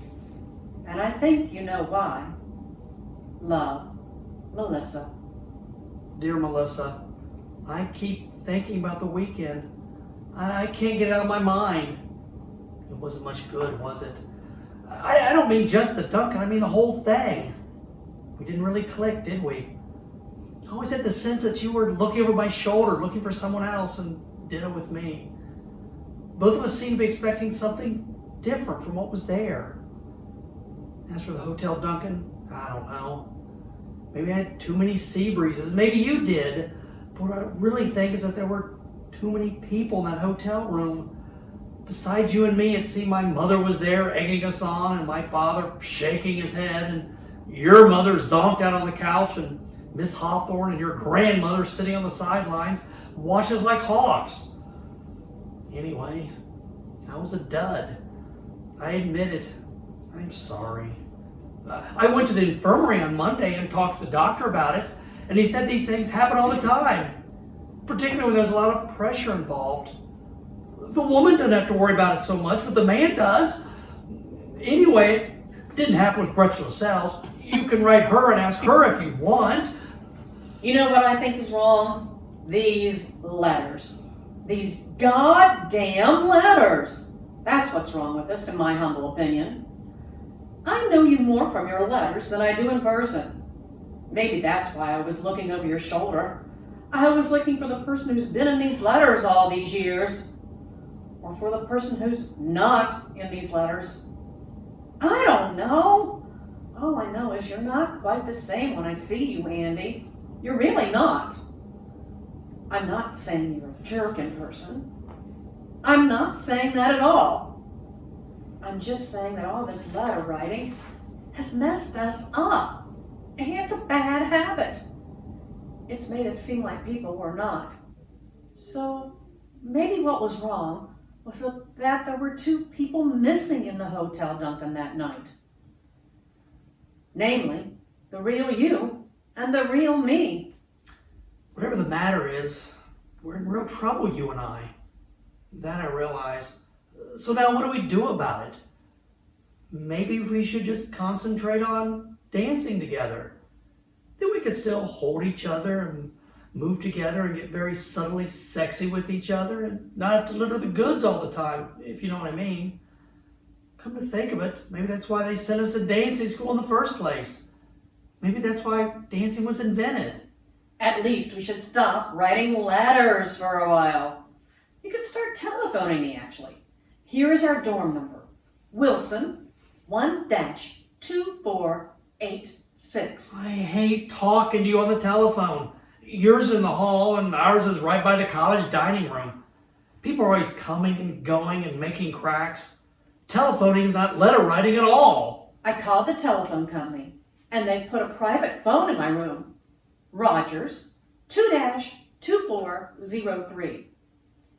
and I think you know why. Love, Melissa. Dear Melissa, I keep thinking about the weekend. I can't get it out of my mind. It wasn't much good, was it? I don't mean just the Duncan, I mean the whole thing. We didn't really click, did we? I always had the sense that you were looking over my shoulder, looking for someone else, and ditto with me. Both of us seemed to be expecting something different from what was there. As for the Hotel Duncan, I don't know. Maybe I had too many sea breezes. Maybe you did. But what I really think is that there were too many people in that hotel room. Besides you and me, it seemed my mother was there egging us on, and my father shaking his head, and your mother zonked out on the couch, and Miss Hawthorne and your grandmother sitting on the sidelines watching us like hawks. Anyway, I was a dud. I admit it. I'm sorry. I went to the infirmary on Monday and talked to the doctor about it, and he said these things happen all the time, particularly when there's a lot of pressure involved. The woman doesn't have to worry about it so much, but the man does. Anyway, it didn't happen with Gretchen Lascelles. You can write her and ask her if you want. You know what I think is wrong? These letters. These goddamn letters. That's what's wrong with us, in my humble opinion. I know you more from your letters than I do in person. Maybe that's why I was looking over your shoulder. I was looking for the person who's been in these letters all these years. Or for the person who's not in these letters. I don't know. All I know is you're not quite the same when I see you, Andy. You're really not. I'm not saying you're a jerk in person. I'm not saying that at all. I'm just saying that all this letter writing has messed us up. And it's a bad habit. It's made us seem like people we're not. So maybe what was wrong was that there were 2 people missing in the Hotel Duncan that night. Namely, The real you and the real me. Whatever the matter is, we're in real trouble, you and I. That I realize. So now what do we do about it? Maybe we should just concentrate on dancing together. Then we could still hold each other and move together and get very subtly sexy with each other and not have to deliver the goods all the time, if you know what I mean. Come to think of it, maybe that's why they sent us to dancing school in the first place. Maybe that's why dancing was invented. At least we should stop writing letters for a while. You could start telephoning me, actually. Here is our dorm number. Wilson, 1-2486. I hate talking to you on the telephone. Yours in the hall and ours is right by the college dining room. People are always coming and going and making cracks. Telephoning is not letter writing at all. I called the telephone company, and they put a private phone in my room. Rogers, 2-2403.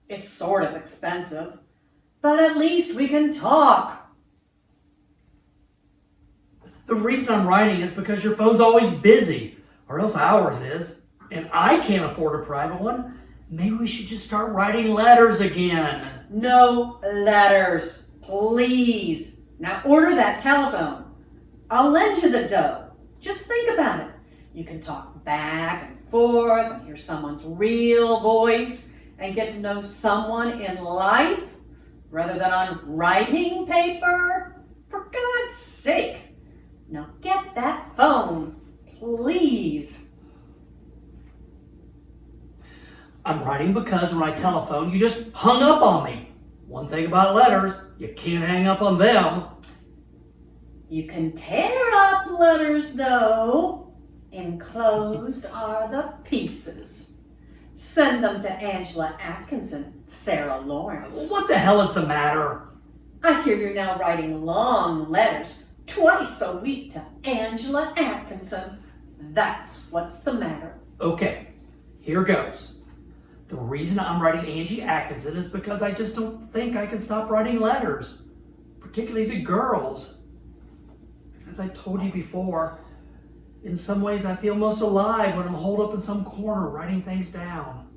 It's sort of expensive, but at least we can talk. The reason I'm writing is because your phone's always busy, or else ours is, and I can't afford a private one. Maybe we should just start writing letters again. No letters, please. Now order that telephone. I'll lend you the dough. Just think about it. You can talk back and forth and hear someone's real voice and get to know someone in life rather than on writing paper. For God's sake. Now get that phone, please. I'm writing because when I telephone, you just hung up on me. One thing about letters, you can't hang up on them. You can tear up letters, though. Enclosed are the pieces. Send them to Angela Atkinson, Sarah Lawrence. What the hell is the matter? I hear you're now writing long letters twice a week to Angela Atkinson. That's what's the matter. Okay, here goes. The reason I'm writing Angie Atkinson is because I just don't think I can stop writing letters, particularly to girls. As I told you before, in some ways I feel most alive when I'm holed up in some corner writing things down.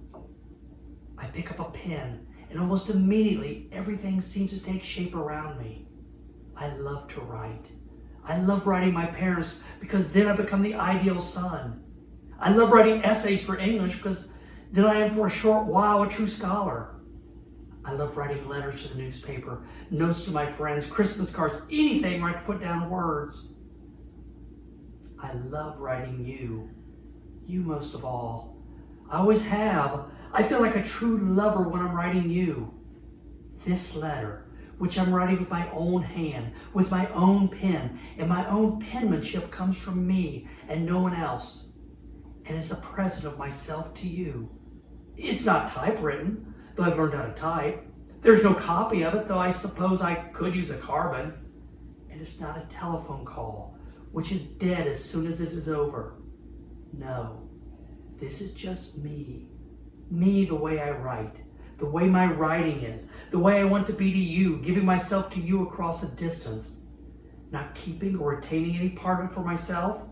I pick up a pen and almost immediately everything seems to take shape around me. I love to write. I love writing my parents because then I become the ideal son. I love writing essays for English because then I am for a short while a true scholar. I love writing letters to the newspaper, notes to my friends, Christmas cards, anything where I can put down words. I love writing you. You most of all. I always have. I feel like a true lover when I'm writing you. This letter, which I'm writing with my own hand, with my own pen, and my own penmanship comes from me and no one else. And it's a present of myself to you. It's not typewritten, though I've learned how to type. There's no copy of it, though I suppose I could use a carbon. And it's not a telephone call, which is dead as soon as it is over. No, this is just me. Me the way I write, the way my writing is, the way I want to be to you, giving myself to you across a distance. Not keeping or retaining any part of it for myself,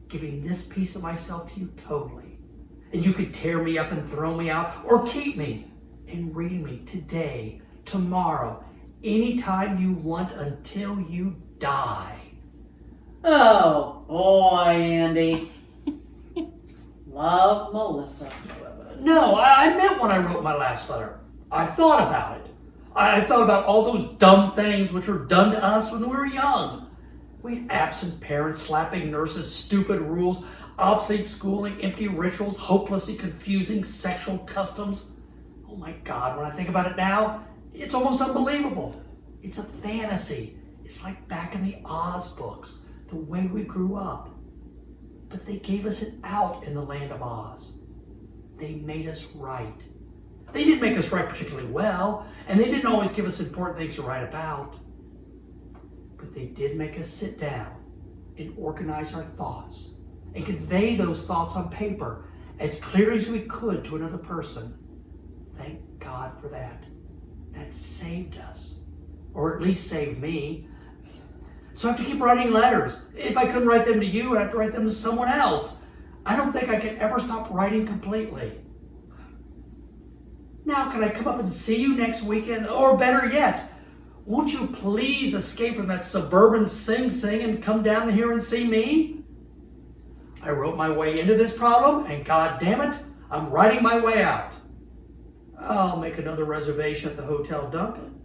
giving this piece of myself to you totally. And you could tear me up and throw me out, or keep me and read me today, tomorrow, anytime you want until you die. Oh, boy, Andy. Love, Melissa. No, I meant when I wrote my last letter. I thought about it. I thought about all those dumb things which were done to us when we were young. We had absent parents, slapping nurses, stupid rules, obsolete schooling, empty rituals, hopelessly confusing sexual customs. Oh my God, when I think about it now, it's almost unbelievable. It's a fantasy. It's like back in the Oz books, the way we grew up. But they gave us an out in the land of Oz. They made us write. They didn't make us write particularly well, and they didn't always give us important things to write about. But they did make us sit down and organize our thoughts and convey those thoughts on paper as clearly as we could to another person. Thank God for that. That saved us, or at least saved me. So I have to keep writing letters. If I couldn't write them to you, I'd have to write them to someone else. I don't think I can ever stop writing completely. Now, can I come up and see you next weekend? Or better yet, won't you please escape from that suburban Sing Sing and come down here and see me? I wrote my way into this problem, and God damn it, I'm writing my way out. I'll make another reservation at the Hotel Duncan,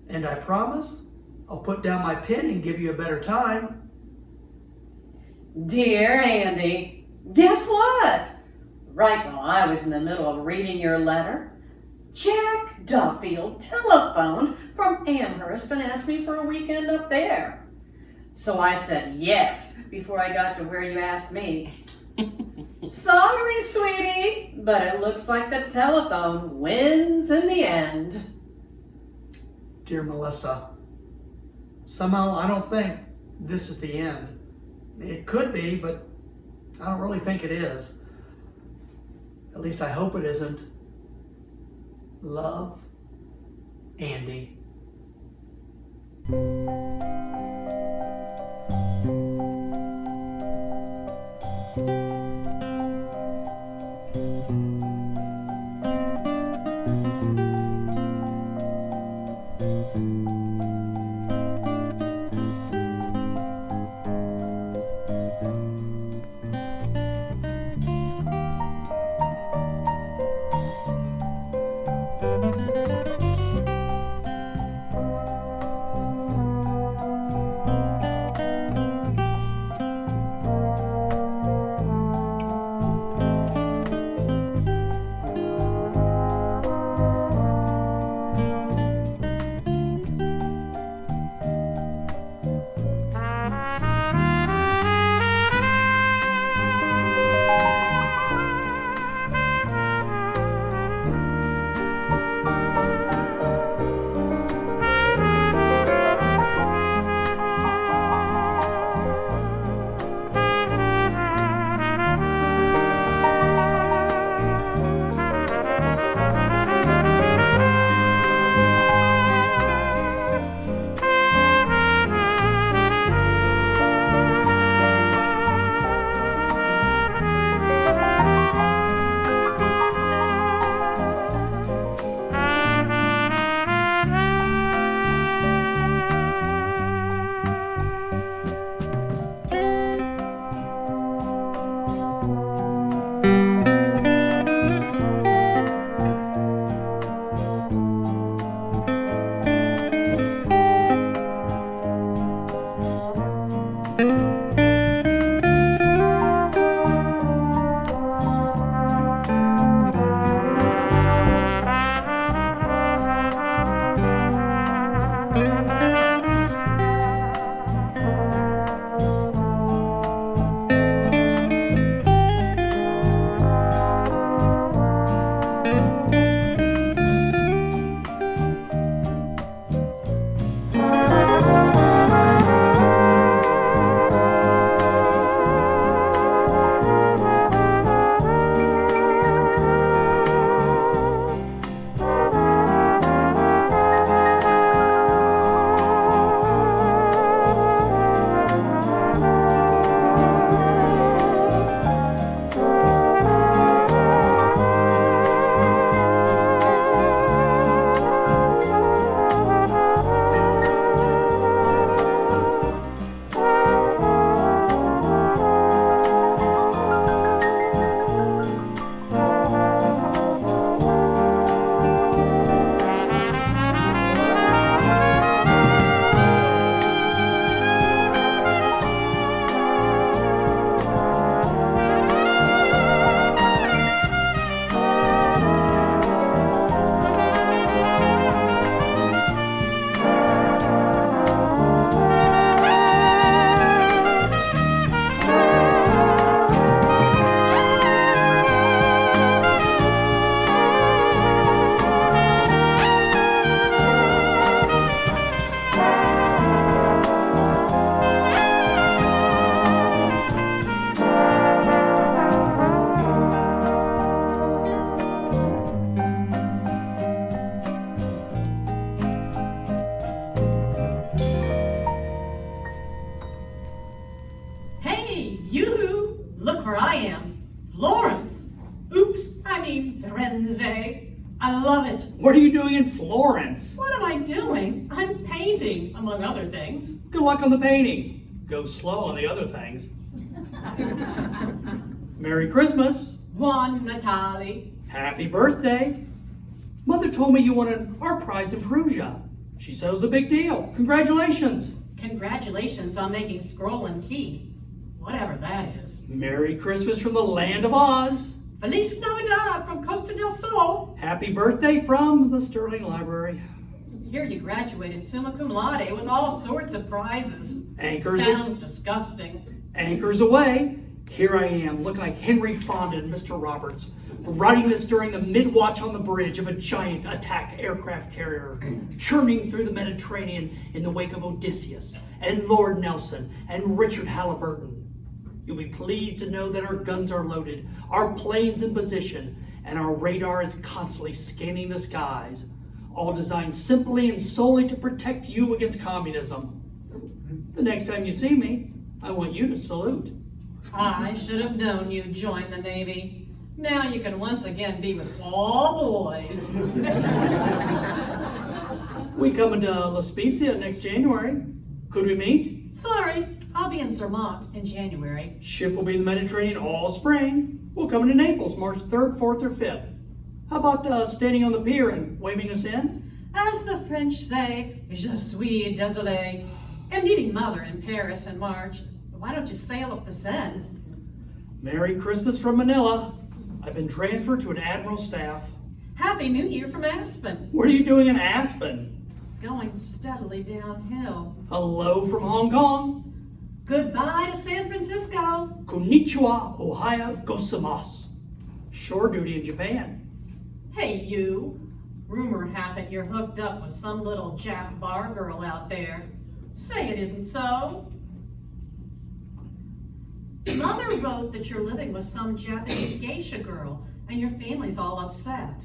and I promise I'll put down my pen and give you a better time. Dear Andy, guess what? Right while I was in the middle of reading your letter, Jack Duffield telephoned from Amherst and asked me for a weekend up there. So I said yes before I got to where you asked me. Sorry, sweetie, but it looks like the telephone wins in the end. Dear Melissa, somehow I don't think this is the end. It could be, but I don't really think it is. At least I hope it isn't. Love, Andy. Yoo-hoo! Look where I am. Florence! Oops, I mean Firenze. I love it. What are you doing in Florence? What am I doing? I'm painting, among other things. Good luck on the painting. Go slow on the other things. Merry Christmas. Buon Natale. Happy birthday. Mother told me you won an art prize in Perugia. She said it was a big deal. Congratulations. Congratulations on making Scroll and Key. Whatever that is. Merry Christmas from the land of Oz. Feliz Navidad from Costa del Sol. Happy birthday from the Sterling Library. Here you graduated summa cum laude with all sorts of prizes. Anchors. Sounds disgusting. Anchors away. Here I am, looking like Henry Fonda and Mr. Roberts, writing this during the mid-watch on the bridge of a giant attack aircraft carrier, churning through the Mediterranean in the wake of Odysseus, and Lord Nelson, and Richard Halliburton. You'll be pleased to know that our guns are loaded, our planes in position, and our radar is constantly scanning the skies, all designed simply and solely to protect you against communism. The next time you see me, I want you to salute. I should have known you'd join the Navy. Now you can once again be with all boys. We coming to La Spezia next January. Could we meet? Sorry, I'll be in Zermatt in January. Ship will be in the Mediterranean all spring. We'll come into Naples March 3rd, 4th, or 5th. How about standing on the pier and waving us in? As the French say, je suis désolé. I'm meeting Mother in Paris in March. Why don't you sail up the Seine? Merry Christmas from Manila. I've been transferred to an admiral's staff. Happy New Year from Aspen. What are you doing in Aspen? Going steadily downhill. Hello from Hong Kong. Goodbye to San Francisco. Konnichiwa, Ohio, gozaimasu. Shore duty in Japan. Hey, you. Rumor hath it you're hooked up with some little Jap bar girl out there. Say it isn't so. Mother wrote that you're living with some Japanese geisha girl and your family's all upset.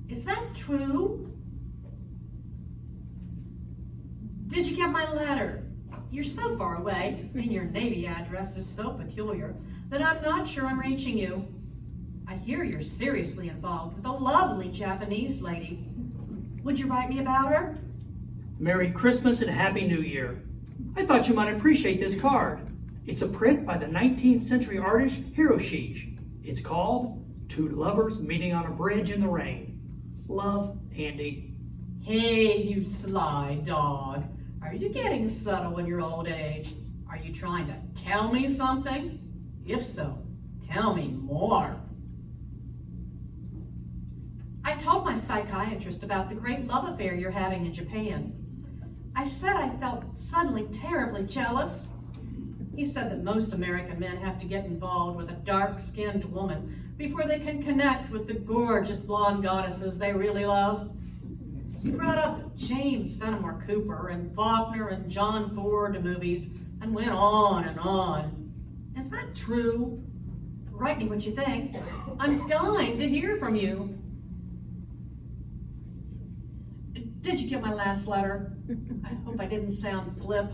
Is that true? Did you get my letter? You're so far away and your Navy address is so peculiar that I'm not sure I'm reaching you. I hear you're seriously involved with a lovely Japanese lady. Would you write me about her? Merry Christmas and Happy New Year. I thought you might appreciate this card. It's a print by the 19th century artist Hiroshi. It's called Two Lovers Meeting on a Bridge in the Rain. Love, Andy. Hey, you sly dog. Are you getting subtle in your old age? Are you trying to tell me something? If so, tell me more. I told my psychiatrist about the great love affair you're having in Japan. I said I felt suddenly terribly jealous. He said that most American men have to get involved with a dark-skinned woman before they can connect with the gorgeous blonde goddesses they really love. He brought up James Fenimore Cooper and Faulkner and John Ford movies and went on and on. Is that true? Write me what you think. I'm dying to hear from you. Did you get my last letter? I hope I didn't sound flip.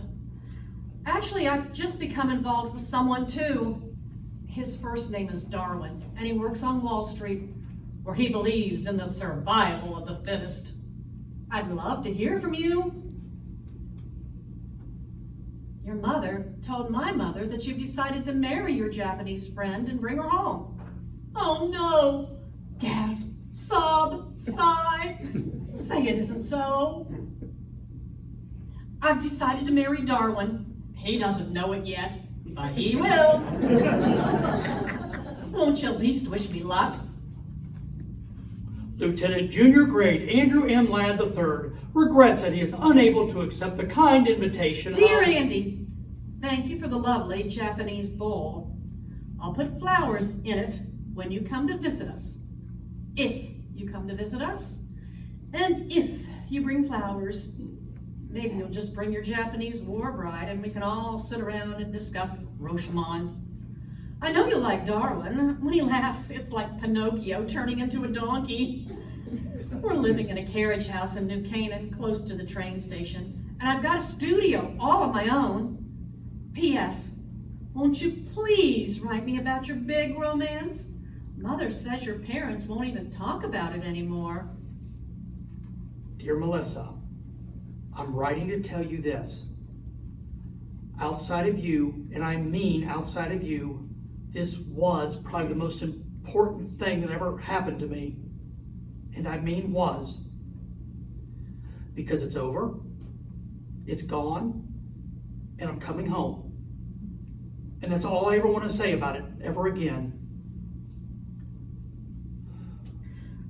Actually, I've just become involved with someone too. His first name is Darwin, and he works on Wall Street, where he believes in the survival of the fittest. I'd love to hear from you. Your mother told my mother that you've decided to marry your Japanese friend and bring her home. Oh no! Gasp, sob, sigh. Say it isn't so. I've decided to marry Darwin. He doesn't know it yet, but he will. Won't you at least wish me luck? Lieutenant Junior Grade Andrew M. Ladd III regrets that he is unable to accept the kind invitation Dear of... Andy, thank you for the lovely Japanese bowl. I'll put flowers in it when you come to visit us. If you come to visit us, and if you bring flowers, maybe you'll just bring your Japanese war bride and we can all sit around and discuss Rashomon. I know you'll like Darwin. When he laughs, it's like Pinocchio turning into a donkey. We're living in a carriage house in New Canaan, close to the train station, and I've got a studio all of my own. P.S. Won't you please write me about your big romance? Mother says your parents won't even talk about it anymore. Dear Melissa, I'm writing to tell you this. Outside of you, and I mean outside of you, this was probably the most important thing that ever happened to me. And I mean was. Because it's over, it's gone, and I'm coming home. And that's all I ever want to say about it ever again.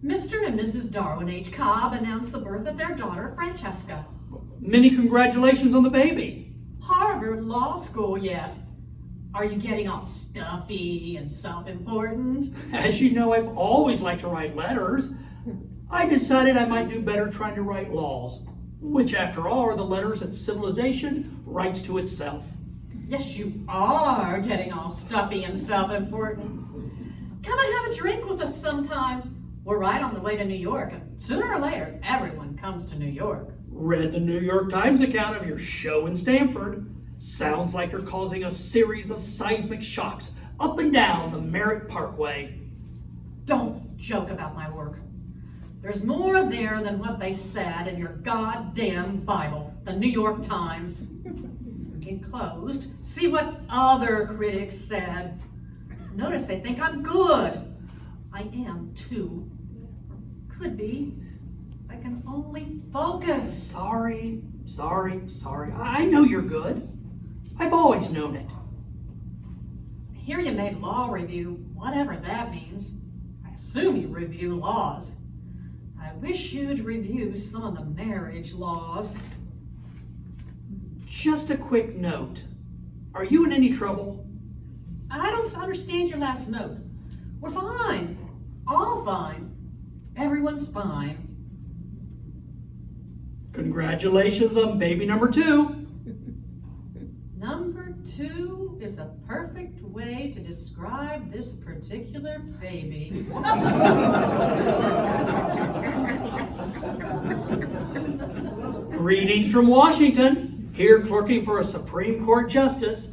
Mr. and Mrs. Darwin H. Cobb announced the birth of their daughter, Francesca. Many congratulations on the baby. Harvard Law School yet. Are you getting all stuffy and self-important? As you know, I've always liked to write letters. I decided I might do better trying to write laws, which after all are the letters that civilization writes to itself. Yes, you are getting all stuffy and self-important. Come and have a drink with us sometime. We're right on the way to New York, and sooner or later, everyone comes to New York. Read the New York Times account of your show in Stamford. Sounds like you're causing a series of seismic shocks up and down the Merritt Parkway. Don't joke about my work. There's more there than what they said in your goddamn Bible, the New York Times. Enclosed, see what other critics said. Notice they think I'm good. I am too. Could be. I can only focus. Sorry. I know you're good. I've always known it. I hear you made law review, whatever that means. I assume you review laws. I wish you'd review some of the marriage laws. Just a quick note. Are you in any trouble? I don't understand your last note. We're fine. All fine. Everyone's fine. Congratulations on baby number 2. Number 2 is a perfect way to describe this particular baby. Greetings from Washington, here clerking for a Supreme Court justice,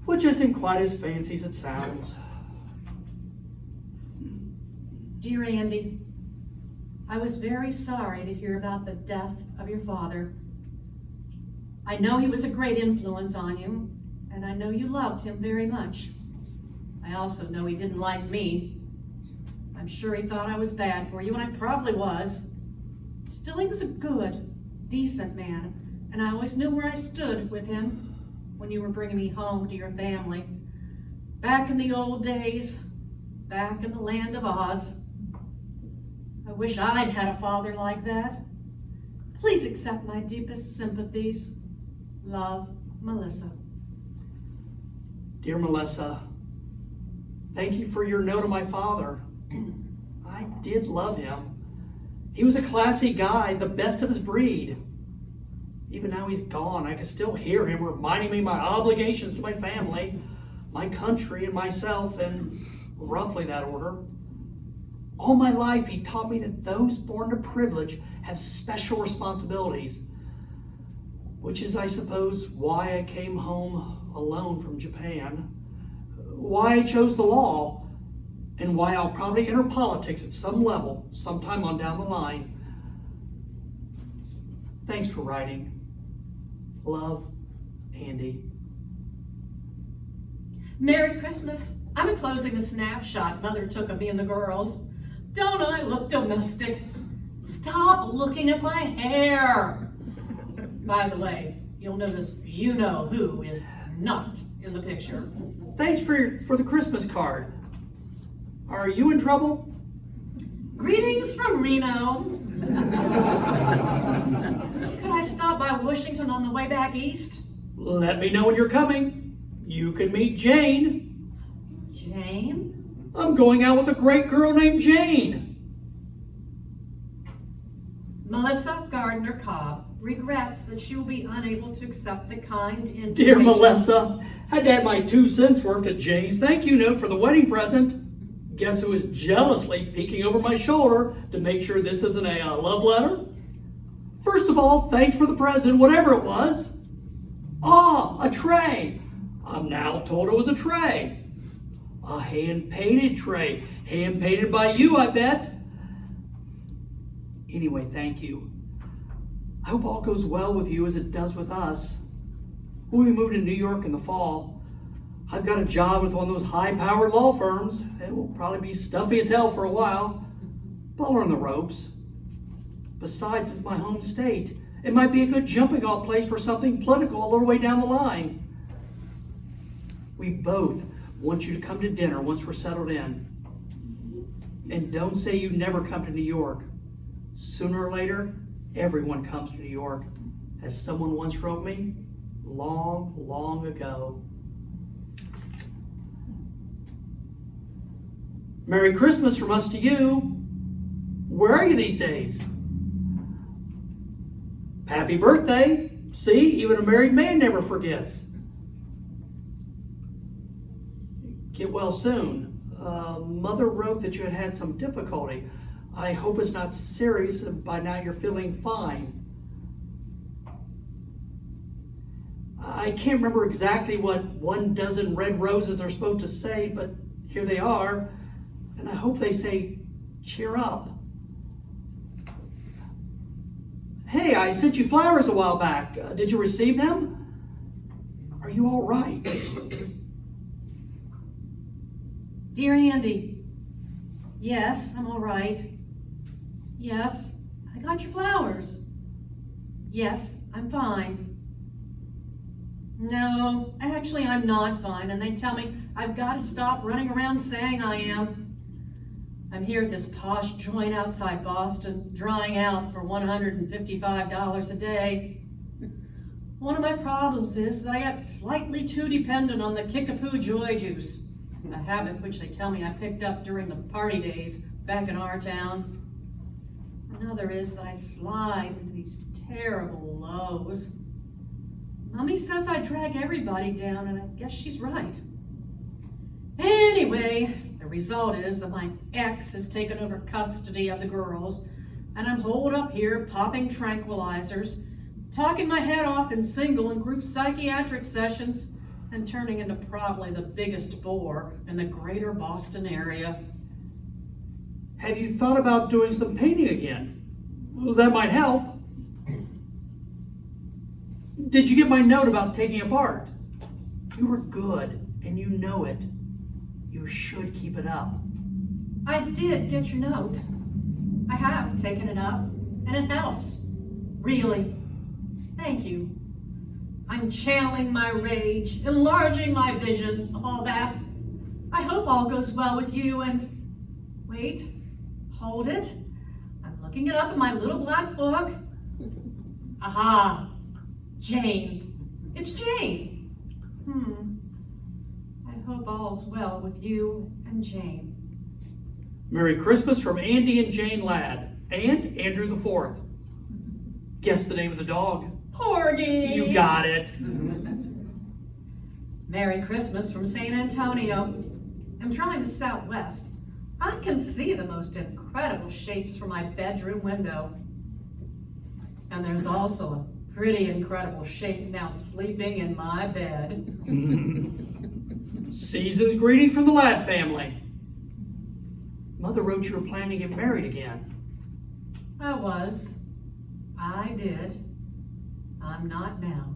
which isn't quite as fancy as it sounds. Dear Andy, I was very sorry to hear about the death of your father. I know he was a great influence on you, and I know you loved him very much. I also know he didn't like me. I'm sure he thought I was bad for you, and I probably was. Still, he was a good, decent man, and I always knew where I stood with him when you were bringing me home to your family. Back in the old days, back in the land of Oz. I wish I'd had a father like that. Please accept my deepest sympathies. Love, Melissa. Dear Melissa, thank you for your note of my father. I did love him. He was a classy guy, the best of his breed. Even now he's gone, I can still hear him reminding me of my obligations to my family, my country, and myself in roughly that order. All my life he taught me that those born to privilege have special responsibilities, which is, I suppose, why I came home alone from Japan, why I chose the law, and why I'll probably enter politics at some level sometime on down the line. Thanks for writing. Love, Andy. Merry Christmas. I'm enclosing a snapshot Mother took of me and the girls. Don't I look domestic? Stop looking at my hair. By the way, you'll notice you know who is not in the picture. Thanks for the Christmas card. Are you in trouble? Greetings from Reno. Could I stop by Washington on the way back east? Let me know when you're coming. You can meet Jane. Jane? I'm going out with a great girl named Jane. Melissa Gardner Cobb regrets that she will be unable to accept the kind invitation. Dear Melissa, had to add my 2 cents worth to Jane's thank you note for the wedding present. Guess who is jealously peeking over my shoulder to make sure this isn't a love letter? First of all, thanks for the present, whatever it was. Ah, a tray. I'm now told it was a tray. A hand-painted tray. Hand-painted by you, I bet. Anyway, thank you. I hope all goes well with you as it does with us. We'll be moving to New York in the fall. I've got a job with one of those high-powered law firms. It will probably be stuffy as hell for a while, but I'll learn the ropes. Besides, it's my home state. It might be a good jumping-off place for something political a little way down the line. We both want you to come to dinner once we're settled in. And don't say you never come to New York. Sooner or later, everyone comes to New York. As someone once wrote me, long, long ago. Merry Christmas from us to you. Where are you these days? Happy birthday. See, even a married man never forgets. Get well soon. Mother wrote that you had had some difficulty. I hope it's not serious and by now you're feeling fine. I can't remember exactly what 12 red roses are supposed to say, but here they are. And I hope they say, cheer up. Hey, I sent you flowers a while back. Did you receive them? Are you all right? Dear Andy, yes, I'm all right. Yes, I got your flowers. Yes, I'm fine. No, actually I'm not fine, and they tell me I've got to stop running around saying I am. I'm here at this posh joint outside Boston, drying out for $155 a day. One of my problems is that I got slightly too dependent on the Kickapoo Joy Juice, a habit which they tell me I picked up during the party days back in our town. Another is that I slide into these terrible lows. Mommy says I drag everybody down, and I guess she's right. Anyway, the result is that my ex has taken over custody of the girls, and I'm holed up here popping tranquilizers, talking my head off in single and group psychiatric sessions, and turning into probably the biggest bore in the greater Boston area. Have you thought about doing some painting again? Well, that might help. Did you get my note about taking apart? You were good, and you know it. You should keep it up. I did get your note. I have taken it up, and it helps. Really. Thank you. I'm channeling my rage, enlarging my vision, all that. I hope all goes well with you, and wait, hold it. I'm looking it up in my little black book. Aha, Jane. It's Jane. I hope all's well with you and Jane. Merry Christmas from Andy and Jane Ladd, and Andrew the Fourth. Guess the name of the dog. Porgy! You got it. Merry Christmas from San Antonio. I'm trying the Southwest. I can see the most incredible shapes from my bedroom window. And there's also a pretty incredible shape now sleeping in my bed. Season's greetings from the Ladd family. Mother wrote you were planning to get married again. I was. I did. I'm not now.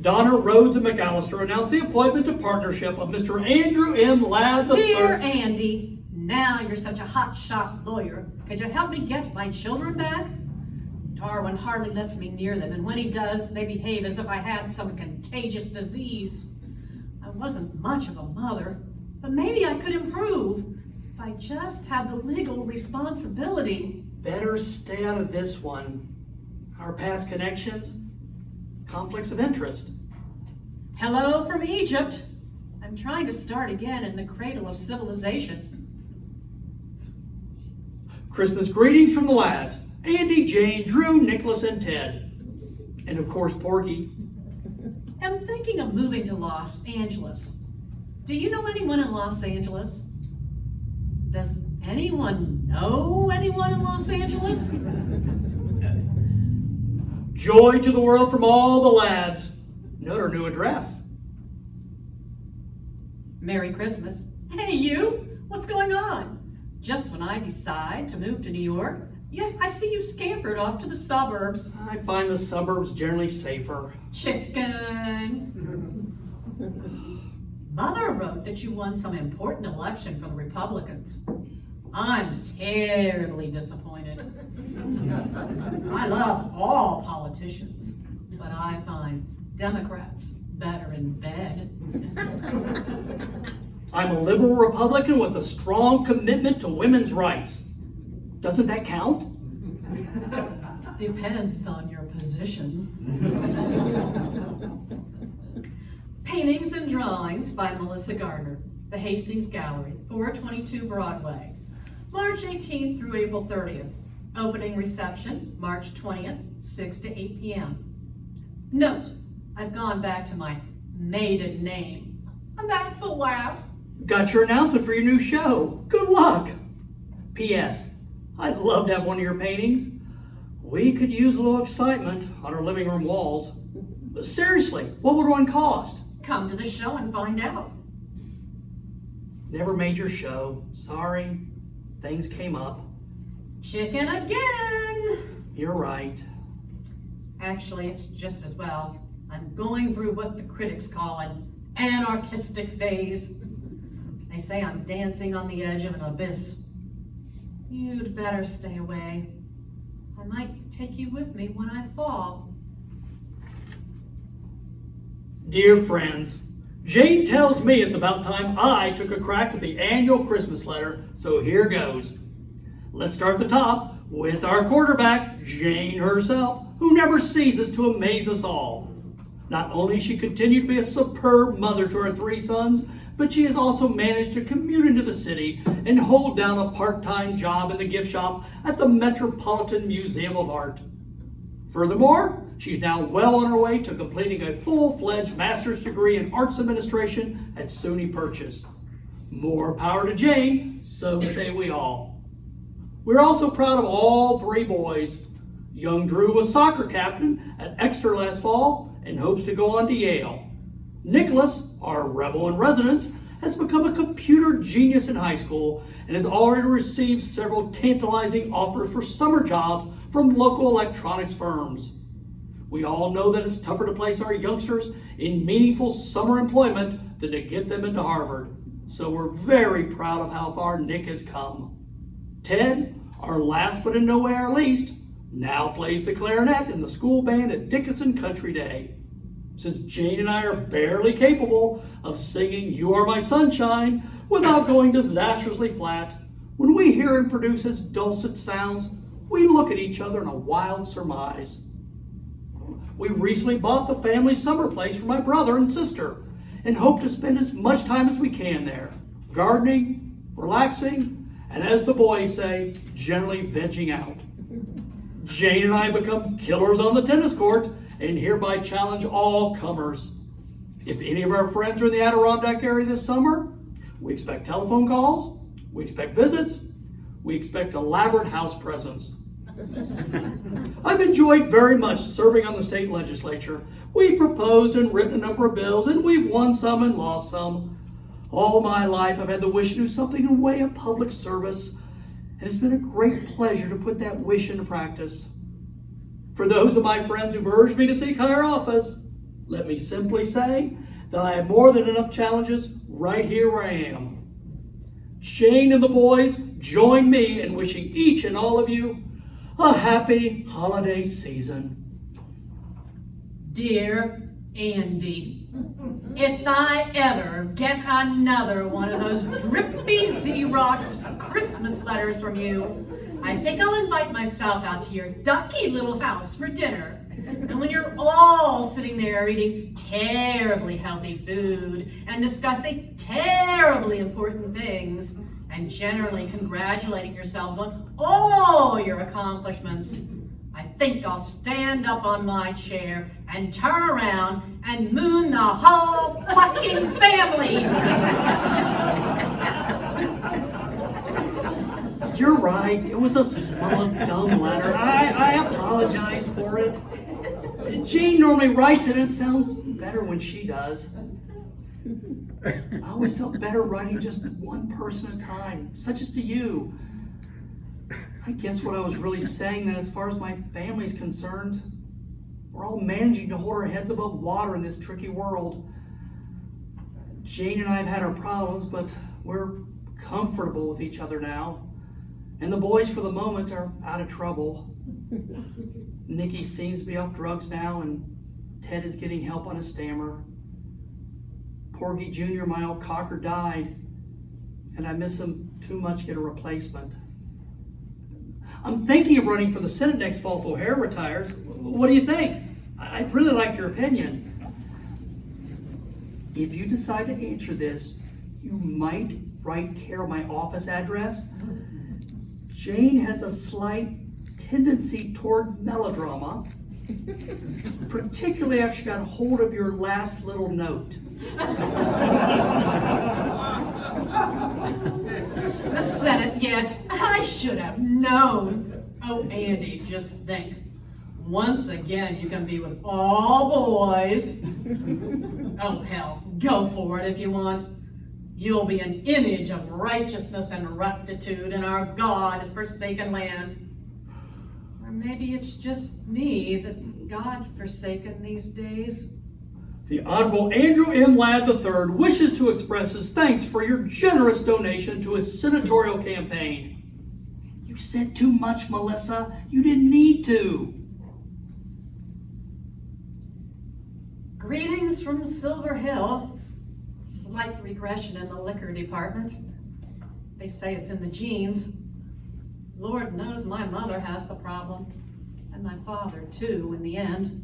Donner, Rhodes, and McAllister announced the appointment to partnership of Mr. Andrew M. Ladd III. Dear Andy, now you're such a hotshot lawyer. Could you help me get my children back? Darwin hardly lets me near them, and when he does, they behave as if I had some contagious disease. I wasn't much of a mother, but maybe I could improve if I just had the legal responsibility. Better stay out of this one. Our past connections, conflicts of interest. Hello from Egypt. I'm trying to start again in the cradle of civilization. Christmas greetings from the Ladds. Andy, Jane, Drew, Nicholas, and Ted. And of course, Porgy. I'm thinking of moving to Los Angeles. Do you know anyone in Los Angeles? Does anyone know anyone in Los Angeles? Joy to the world from all the lads. Note her new address. Merry Christmas. Hey, you! What's going on? Just when I decide to move to New York, yes, I see you scampered off to the suburbs. I find the suburbs generally safer. Chicken! Mother wrote that you won some important election for the Republicans. I'm terribly disappointed. I love all politicians, but I find Democrats better in bed. I'm a liberal Republican with a strong commitment to women's rights. Doesn't that count? Depends on your position. Paintings and Drawings by Melissa Gardner, The Hastings Gallery, 422 Broadway, March 18th through April 30th. Opening reception, March 20th, 6 to 8 p.m. Note, I've gone back to my maiden name. And that's a laugh. Got your announcement for your new show. Good luck. P.S. I'd love to have one of your paintings. We could use a little excitement on our living room walls. But seriously, what would one cost? Come to the show and find out. Never made your show. Sorry. Things came up. Chicken again. You're right. Actually, it's just as well. I'm going through what the critics call an anarchistic phase. They say I'm dancing on the edge of an abyss. You'd better stay away. I might take you with me when I fall. Dear friends, Jane tells me it's about time I took a crack at the annual Christmas letter, so here goes. Let's start at the top with our quarterback, Jane herself, who never ceases to amaze us all. Not only has she continued to be a superb mother to our 3 sons, but she has also managed to commute into the city and hold down a part-time job in the gift shop at the Metropolitan Museum of Art. Furthermore, she's now well on her way to completing a full-fledged master's degree in arts administration at SUNY Purchase. More power to Jane, so say we all. We're also proud of all 3 boys. Young Drew was soccer captain at Exeter last fall and hopes to go on to Yale. Nicholas, our rebel in residence, has become a computer genius in high school and has already received several tantalizing offers for summer jobs from local electronics firms. We all know that it's tougher to place our youngsters in meaningful summer employment than to get them into Harvard. So we're very proud of how far Nick has come. Ted, our last but in no way our least, now plays the clarinet in the school band at Dickinson Country Day. Since Jane and I are barely capable of singing You Are My Sunshine without going disastrously flat, when we hear him produce his dulcet sounds, we look at each other in a wild surmise. We recently bought the family summer place for my brother and sister and hope to spend as much time as we can there, gardening, relaxing, and as the boys say, generally vegging out. Jane and I become killers on the tennis court and hereby challenge all comers. If any of our friends are in the Adirondack area this summer, we expect telephone calls, we expect visits, we expect elaborate house presents. I've enjoyed very much serving on the state legislature. We've proposed and written a number of bills, and we've won some and lost some. All my life I've had the wish to do something in the way of public service, and it's been a great pleasure to put that wish into practice. For those of my friends who've urged me to seek higher office, let me simply say that I have more than enough challenges right here where I am. Shane and the boys join me in wishing each and all of you a happy holiday season. Dear Andy, if I ever get another one of those drippy Xeroxed Christmas letters from you, I think I'll invite myself out to your ducky little house for dinner. And when you're all sitting there eating terribly healthy food and discussing terribly important things and generally congratulating yourselves on all your accomplishments, I think I'll stand up on my chair and turn around and moon the whole fucking family. You're right, it was a small, dumb letter. I apologize for it. Jane normally writes it, and it sounds better when she does. I always felt better writing just one person at a time, such as to you. I guess what I was really saying that as far as my family's concerned, we're all managing to hold our heads above water in this tricky world. Jane and I have had our problems, but we're comfortable with each other now. And the boys, for the moment, are out of trouble. Nikki seems to be off drugs now, and Ted is getting help on his stammer. Porgy Jr., my old cocker, died, and I miss him too much to get a replacement. I'm thinking of running for the Senate next fall if O'Hare retires. What do you think? I'd really like your opinion. If you decide to answer this, you might write care of my office address. Jane has a slight tendency toward melodrama, particularly after she got a hold of your last little note. The Senate yet. I should have known. Oh, Andy, just think. Once again, you can be with all boys. Oh, hell, go for it if you want. You'll be an image of righteousness and rectitude in our God-forsaken land. Or maybe it's just me that's God-forsaken these days. The Honorable Andrew M. Ladd III wishes to express his thanks for your generous donation to his senatorial campaign. You said too much, Melissa. You didn't need to. Greetings from Silver Hill. Slight regression in the liquor department. They say it's in the genes. Lord knows my mother has the problem. And my father, too, in the end.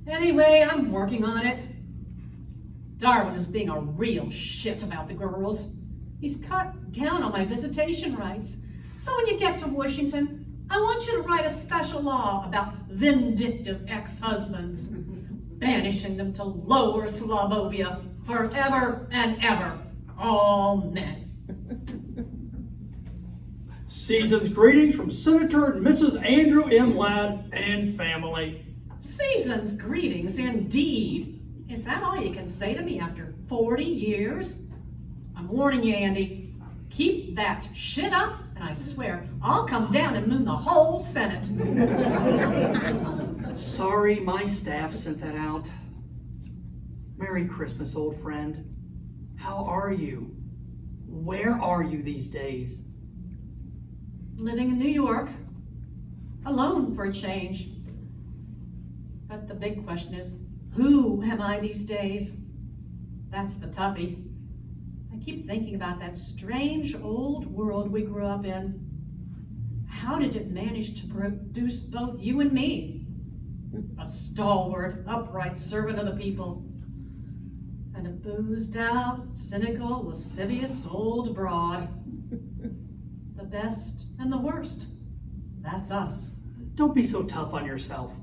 Anyway, I'm working on it. Darwin is being a real shit about the girls. He's cut down on my visitation rights. So when you get to Washington, I want you to write a special law about vindictive ex-husbands, banishing them to Lower Slobovia forever and ever. All men. Season's greetings from Senator and Mrs. Andrew M. Ladd and family. Season's greetings, indeed. Is that all you can say to me after 40 years? I'm warning you, Andy. Keep that shit up, and I swear I'll come down and moon the whole Senate. Sorry, my staff sent that out. Merry Christmas, old friend. How are you? Where are you these days? Living in New York. Alone for a change. But the big question is, who am I these days? That's the toughie. I keep thinking about that strange old world we grew up in. How did it manage to produce both you and me? A stalwart, upright servant of the people. And a boozed out, cynical, lascivious old broad. The best and the worst. That's us. Don't be so tough on yourself.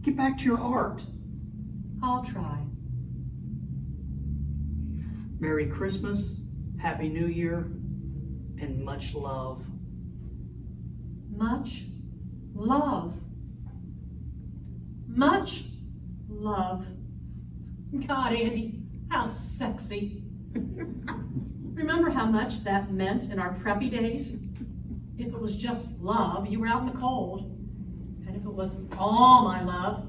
Get back to your art. I'll try. Merry Christmas, Happy New Year, and much love. Much love. Much love. God, Andy, how sexy. Remember how much that meant in our preppy days? If it was just love, you were out in the cold. And if it was all my love,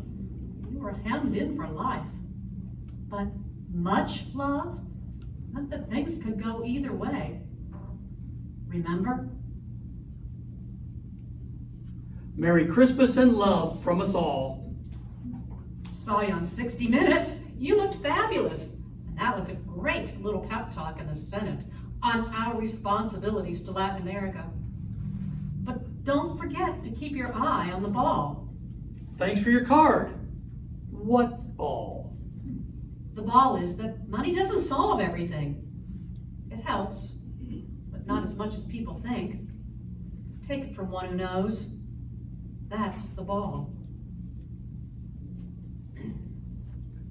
you were hemmed in for life. But much love meant that things could go either way. Remember? Merry Christmas and love from us all. Saw you on 60 Minutes. You looked fabulous. And that was a great little pep talk in the Senate on our responsibilities to Latin America. But don't forget to keep your eye on the ball. Thanks for your card. What ball? The ball is that money doesn't solve everything. It helps, but not as much as people think. Take it from one who knows. That's the ball.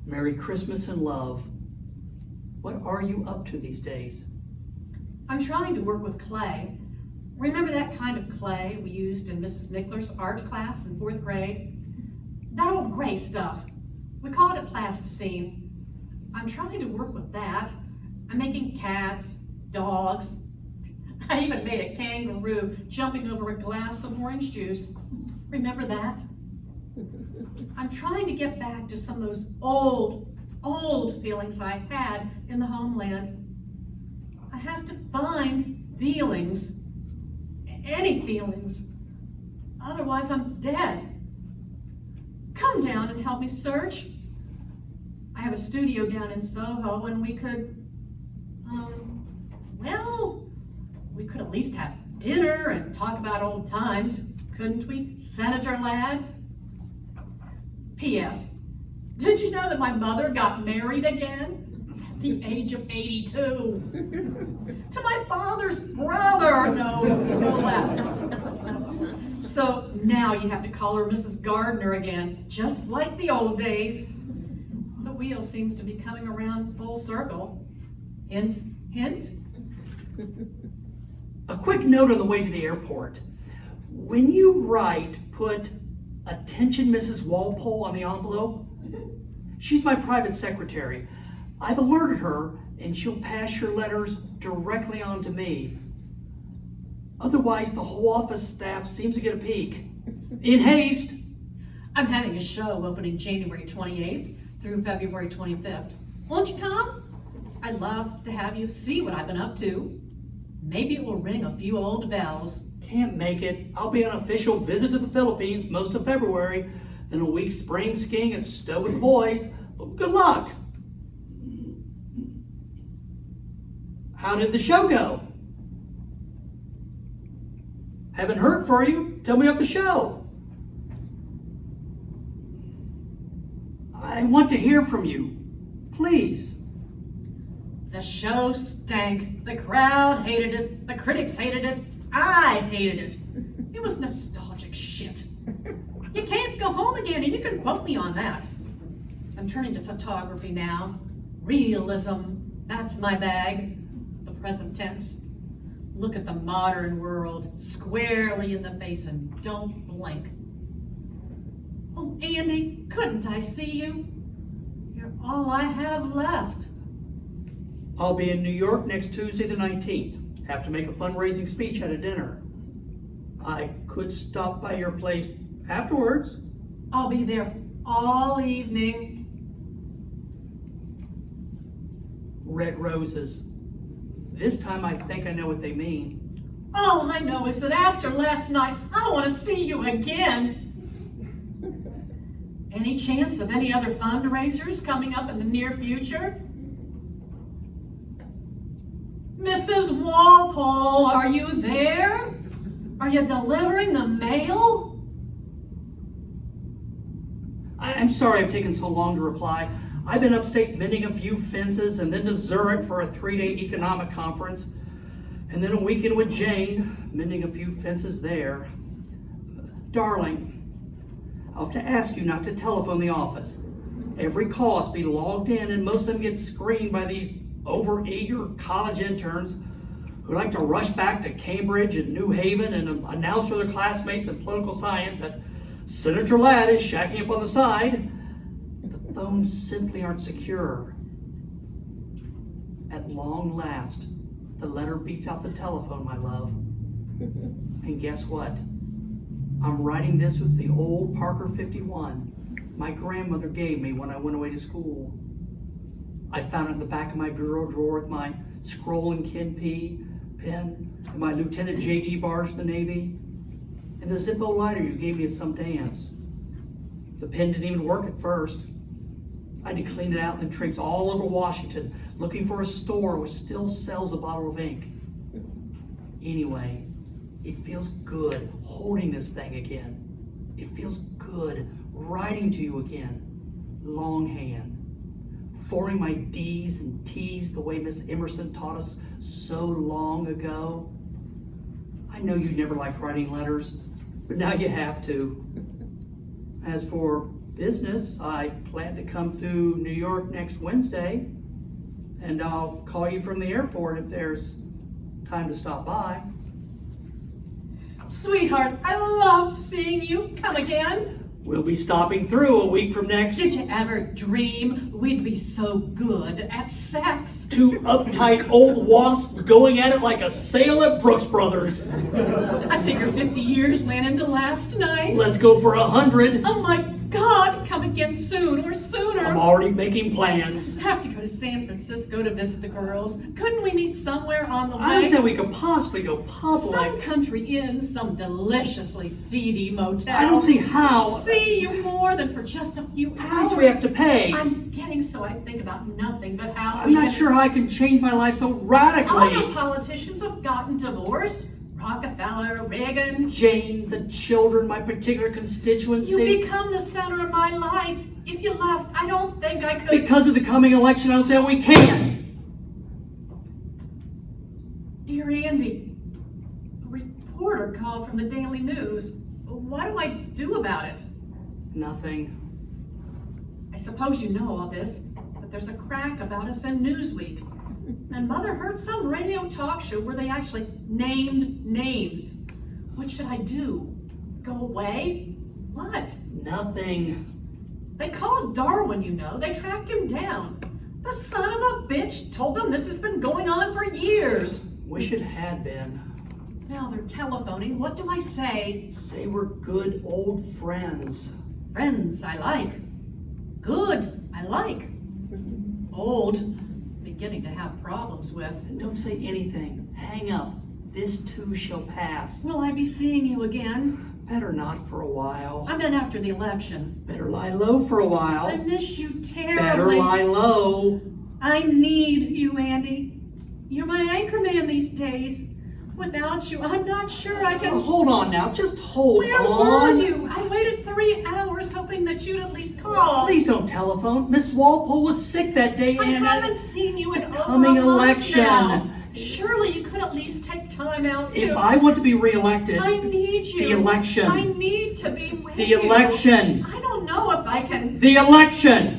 Merry Christmas and love. What are you up to these days? I'm trying to work with clay. Remember that kind of clay we used in Mrs. Mickler's art class in 4th grade? That old gray stuff. We call it plasticine. I'm trying to work with that. I'm making cats, dogs. I even made a kangaroo jumping over a glass of orange juice. Remember that? I'm trying to get back to some of those old feelings I had in the homeland. I have to find feelings, any feelings. Otherwise, I'm dead. Come down and help me search. I have a studio down in Soho, and we could, we could at least have dinner and talk about old times, couldn't we, Senator Ladd? P.S. Did you know that my mother got married again at the age of 82? To my father's brother, no less. So now you have to call her Mrs. Gardner again, just like the old days. The wheel seems to be coming around full circle. Hint, hint. A quick note on the way to the airport. When you write, put "Attention Mrs. Walpole" on the envelope. She's my private secretary. I've alerted her, and she'll pass your letters directly on to me. Otherwise, the whole office staff seems to get a peek. In haste. I'm having a show opening January 28th through February 25th. Won't you come? I'd love to have you see what I've been up to. Maybe it will ring a few old bells. Can't make it. I'll be on an official visit to the Philippines most of February, then a week spring skiing at Stowe with the boys. Well, good luck. How did the show go? Haven't heard for you. Tell me about the show. I want to hear from you. Please. The show stank. The crowd hated it. The critics hated it. I hated it. It was nostalgic shit. You can't go home again, and you can quote me on that. I'm turning to photography now. Realism. That's my bag. The present tense. Look at the modern world squarely in the face and don't blink. Oh, Andy, couldn't I see you? You're all I have left. I'll be in New York next Tuesday the 19th. Have to make a fundraising speech at a dinner. I could stop by your place afterwards. I'll be there all evening. Red roses. This time I think I know what they mean. All I know is that after last night, I want to see you again. Any chance of any other fundraisers coming up in the near future? Mrs. Walpole, are you there? Are you delivering the mail? I'm sorry I've taken so long to reply. I've been upstate mending a few fences and then to Zurich for a 3-day economic conference. And then a weekend with Jane, mending a few fences there. Darling, I'll have to ask you not to telephone the office. Every call has to be logged in, and most of them get screened by these overeager college interns who like to rush back to Cambridge and New Haven and announce to their classmates in political science that Senator Ladd is shacking up on the side. The phones simply aren't secure. At long last, the letter beats out the telephone, my love. And guess what? I'm writing this with the old Parker 51 my grandmother gave me when I went away to school. I found it in the back of my bureau drawer with my scroll and pen and my Lieutenant J.G. bars of the Navy, and the Zippo lighter you gave me at some dance. The pen didn't even work at first. I had to clean it out and then traipse all over Washington looking for a store which still sells a bottle of ink. Anyway, it feels good holding this thing again. It feels good writing to you again, longhand, forming my D's and T's the way Miss Emerson taught us so long ago. I know you never liked writing letters, but now you have to. As for business, I plan to come through New York next Wednesday, and I'll call you from the airport if there's time to stop by. Sweetheart, I loved seeing you. Come again. We'll be stopping through a week from next. Did you ever dream we'd be so good at sex? Two uptight old wasps going at it like a sale at Brooks Brothers. I figure 50 years went into last night. Let's go for 100. Oh my God, come again soon or sooner. I'm already making plans. I have to go to San Francisco to visit the girls. Couldn't we meet somewhere on the way? I don't say we could possibly go public. Some country inn, some deliciously seedy motel. I don't see how. See you more than for just a few Price hours. we have to pay. I'm getting so I think about nothing but how I'm not sure how I can change my life so radically. Other politicians have gotten divorced. Rockefeller, Reagan. Jane, the children, my particular constituency. You become the center of my life. If you left, I don't think I could. Because of the coming election, I don't say we can. Dear Andy, a reporter called from the Daily News. What do I do about it? Nothing. I suppose you know all this, but there's a crack about us in Newsweek. And Mother heard some radio talk show where they actually named names. What should I do? Go away? What? Nothing. They called Darwin, you know. They tracked him down. The son of a bitch told them this has been going on for years. Wish it had been. Now they're telephoning. What do I say? Say we're good old friends. Friends I like. Good I like. Old, beginning to have problems with. And don't say anything. Hang up. This too shall pass. Will I be seeing you again? Better not for a while. I meant after the election. Better lie low for a I while. miss you Better terribly. lie low. I need you, Andy. You're my anchor man these days. Without you, I'm not sure I can... Hold on now. Just hold Where on. were you? I waited 3 hours hoping that you'd at least call. Please don't telephone. Miss Walpole was sick that day I and haven't seen you in over coming a month election. now. Surely you could at least take time out to... If I want to be reelected, I need you. the election. I need to be with The you. election. I don't know if I can... The election.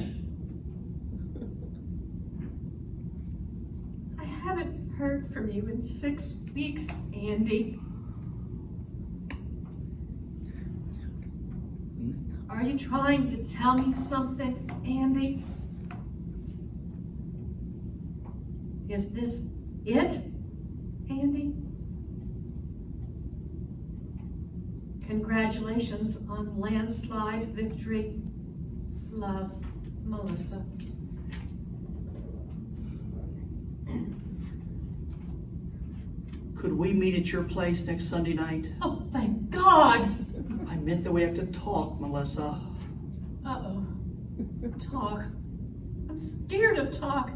I haven't heard from you in 6 weeks, Andy. Are you trying to tell me something, Andy? Is this it, Andy? Congratulations on landslide victory. Love, Melissa. Could we meet at your place next Sunday night? Oh, thank God! I meant that we have to talk, Melissa. Uh-oh. Talk. I'm scared of talk.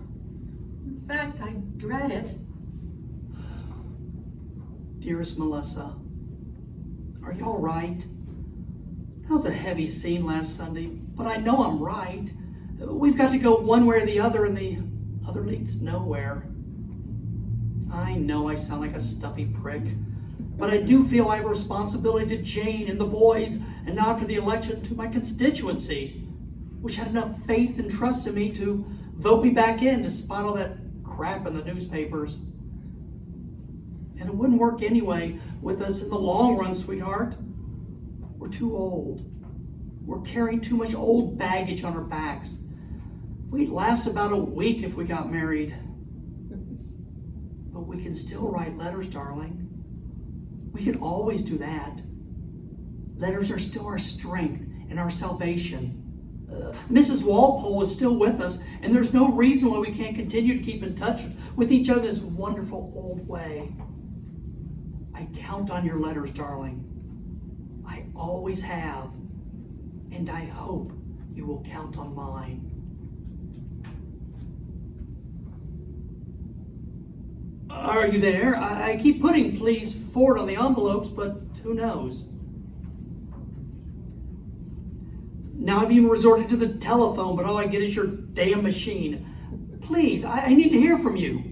In fact, I dread it. Dearest Melissa, are you all right? That was a heavy scene last Sunday, but I know I'm right. We've got to go one way or the other, and the other leads nowhere. I know I sound like a stuffy prick, but I do feel I have a responsibility to Jane and the boys, and now after the election to my constituency, which had enough faith and trust in me to vote me back in despite all that crap in the newspapers. And it wouldn't work anyway with us in the long run, sweetheart. We're too old. We're carrying too much old baggage on our backs. We'd last about a week if we got married. But we can still write letters, darling. We can always do that. Letters are still our strength and our salvation. Mrs. Walpole is still with us, and there's no reason why we can't continue to keep in touch with each other this wonderful old way. I count on your letters, darling. I always have, and I hope you will count on mine. Are you there? I keep putting please forward on the envelopes, but who knows? Now I've even resorted to the telephone, but all I get is your damn machine. Please, I need to hear from you.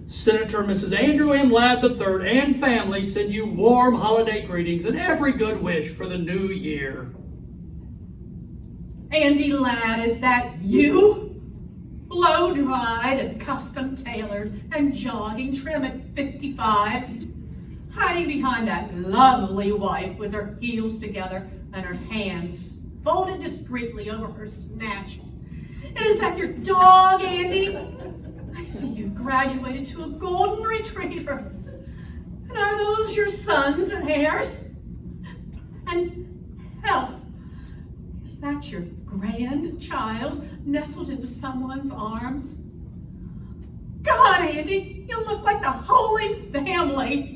Senator and Mrs. Andrew M. Ladd III and family send you warm holiday greetings and every good wish for the new year. Andy Ladd, is that you? Blow-dried and custom-tailored and jogging trim at 55. hiding behind that lovely wife with her heels together and her hands folded discreetly over her snatch. And is that your dog, Andy? I see you graduated to a golden retriever. And are those your sons and heirs? And hell, is that your grandchild nestled into someone's arms? God, Andy, you look like the Holy Family.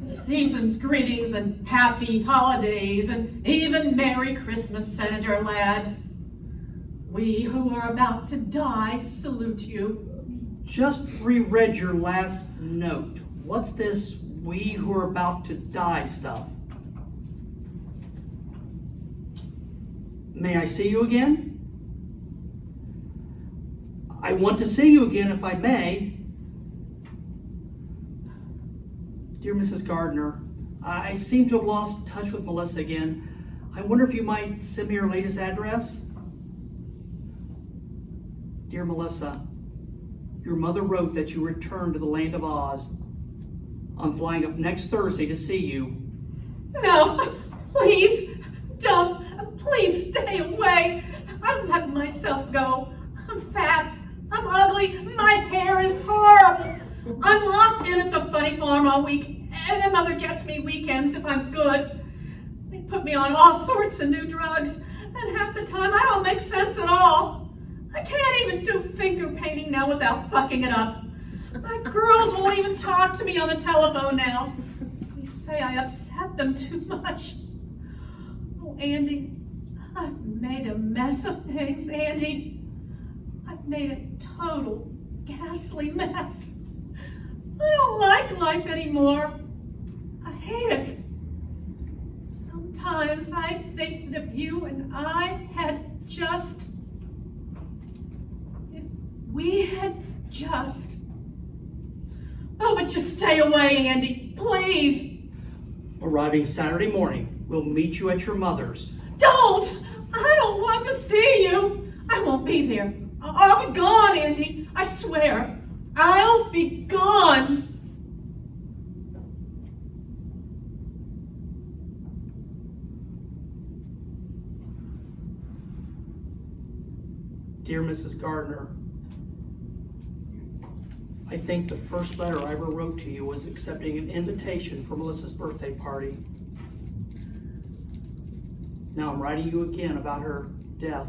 Season's greetings and happy holidays and even Merry Christmas, Senator lad. We who are about to die salute you. Just reread your last note. What's this "we who are about to die" stuff? May I see you again? I want to see you again if I may. Dear Mrs. Gardner, I seem to have lost touch with Melissa again. I wonder if you might send me her latest address? Dear Melissa, your mother wrote that you returned to the land of Oz. I'm flying up next Thursday to see you. No, please, don't. Please stay away. I'm letting myself go. I'm fat. I'm ugly. My hair is horrible. I'm locked in at the funny farm all week, and then Mother gets me weekends if I'm good. They put me on all sorts of new drugs, and half the time I don't make sense at all. I can't even do finger painting now without fucking it up. My girls won't even talk to me on the telephone now. They say I upset them too much. Oh, Andy, I've made a mess of things, Andy. I've made a total ghastly mess. I don't like life anymore. I hate it. Sometimes I think that if you and I had just... if we had just... Oh, but just stay away, Andy, please. Arriving Saturday morning, we'll meet you at your mother's. Don't! I don't want to see you. I won't be there. I'll be gone, Andy. I swear. I'll be gone. Dear Mrs. Gardner, I think the first letter I ever wrote to you was accepting an invitation for Melissa's birthday party. Now I'm writing you again about her death.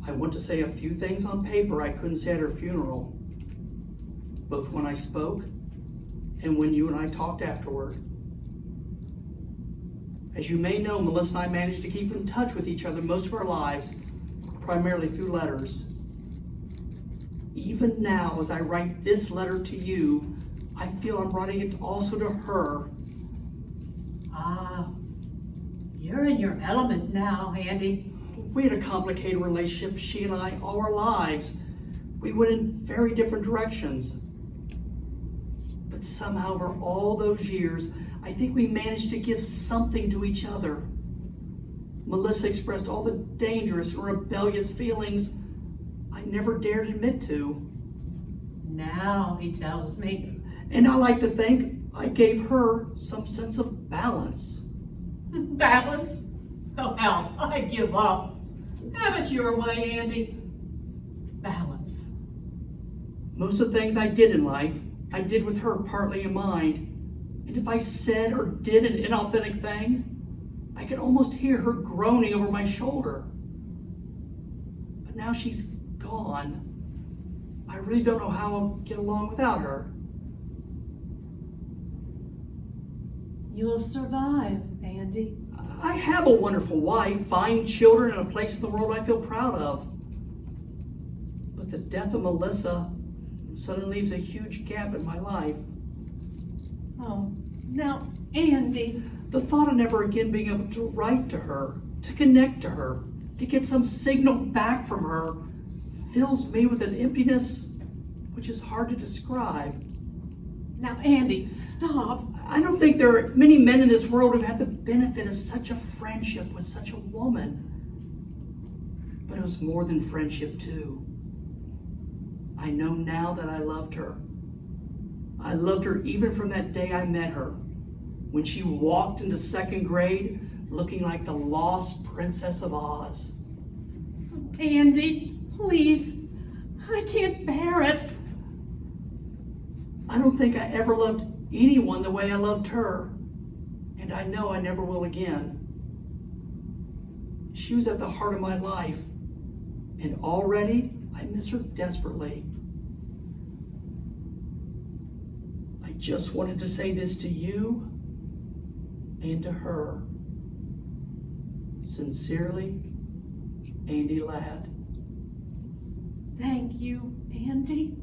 I want to say a few things on paper I couldn't say at her funeral, both when I spoke and when you and I talked afterward. As you may know, Melissa and I managed to keep in touch with each other most of our lives, primarily through letters. Even now, as I write this letter to you, I feel I'm writing it also to her. Ah, you're in your element now, Andy. We had a complicated relationship, she and I, all our lives. We went in very different directions. But somehow, over all those years, I think we managed to give something to each other. Melissa expressed all the dangerous and rebellious feelings I never dared admit to. Now he tells me. And I like to think I gave her some sense of balance. Balance? Oh, hell, I give up. Have it your way, Andy. Balance. Most of the things I did in life, I did with her partly in mind. And if I said or did an inauthentic thing, I could almost hear her groaning over my shoulder. But now she's gone. I really don't know how I'll get along without her. You'll survive, Andy. I have a wonderful wife, fine children, and a place in the world I feel proud of. But the death of Melissa suddenly leaves a huge gap in my life. Oh, now, Andy. The thought of never again being able to write to her, to connect to her, to get some signal back from her, fills me with an emptiness which is hard to describe. Now, Andy, stop. I don't think there are many men in this world who've had the benefit of such a friendship with such a woman. But it was more than friendship, too. I know now that I loved her, I loved her even from that day I met her, when she walked into second grade looking like the lost Princess of Oz. Andy, please. I can't bear it. I don't think I ever loved anyone the way I loved her, and I know I never will again. She was at the heart of my life, and already I miss her desperately. I just wanted to say this to you and to her. Sincerely, Andy Ladd. Thank you, Andy.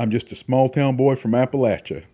I'm just a small town boy from Appalachia,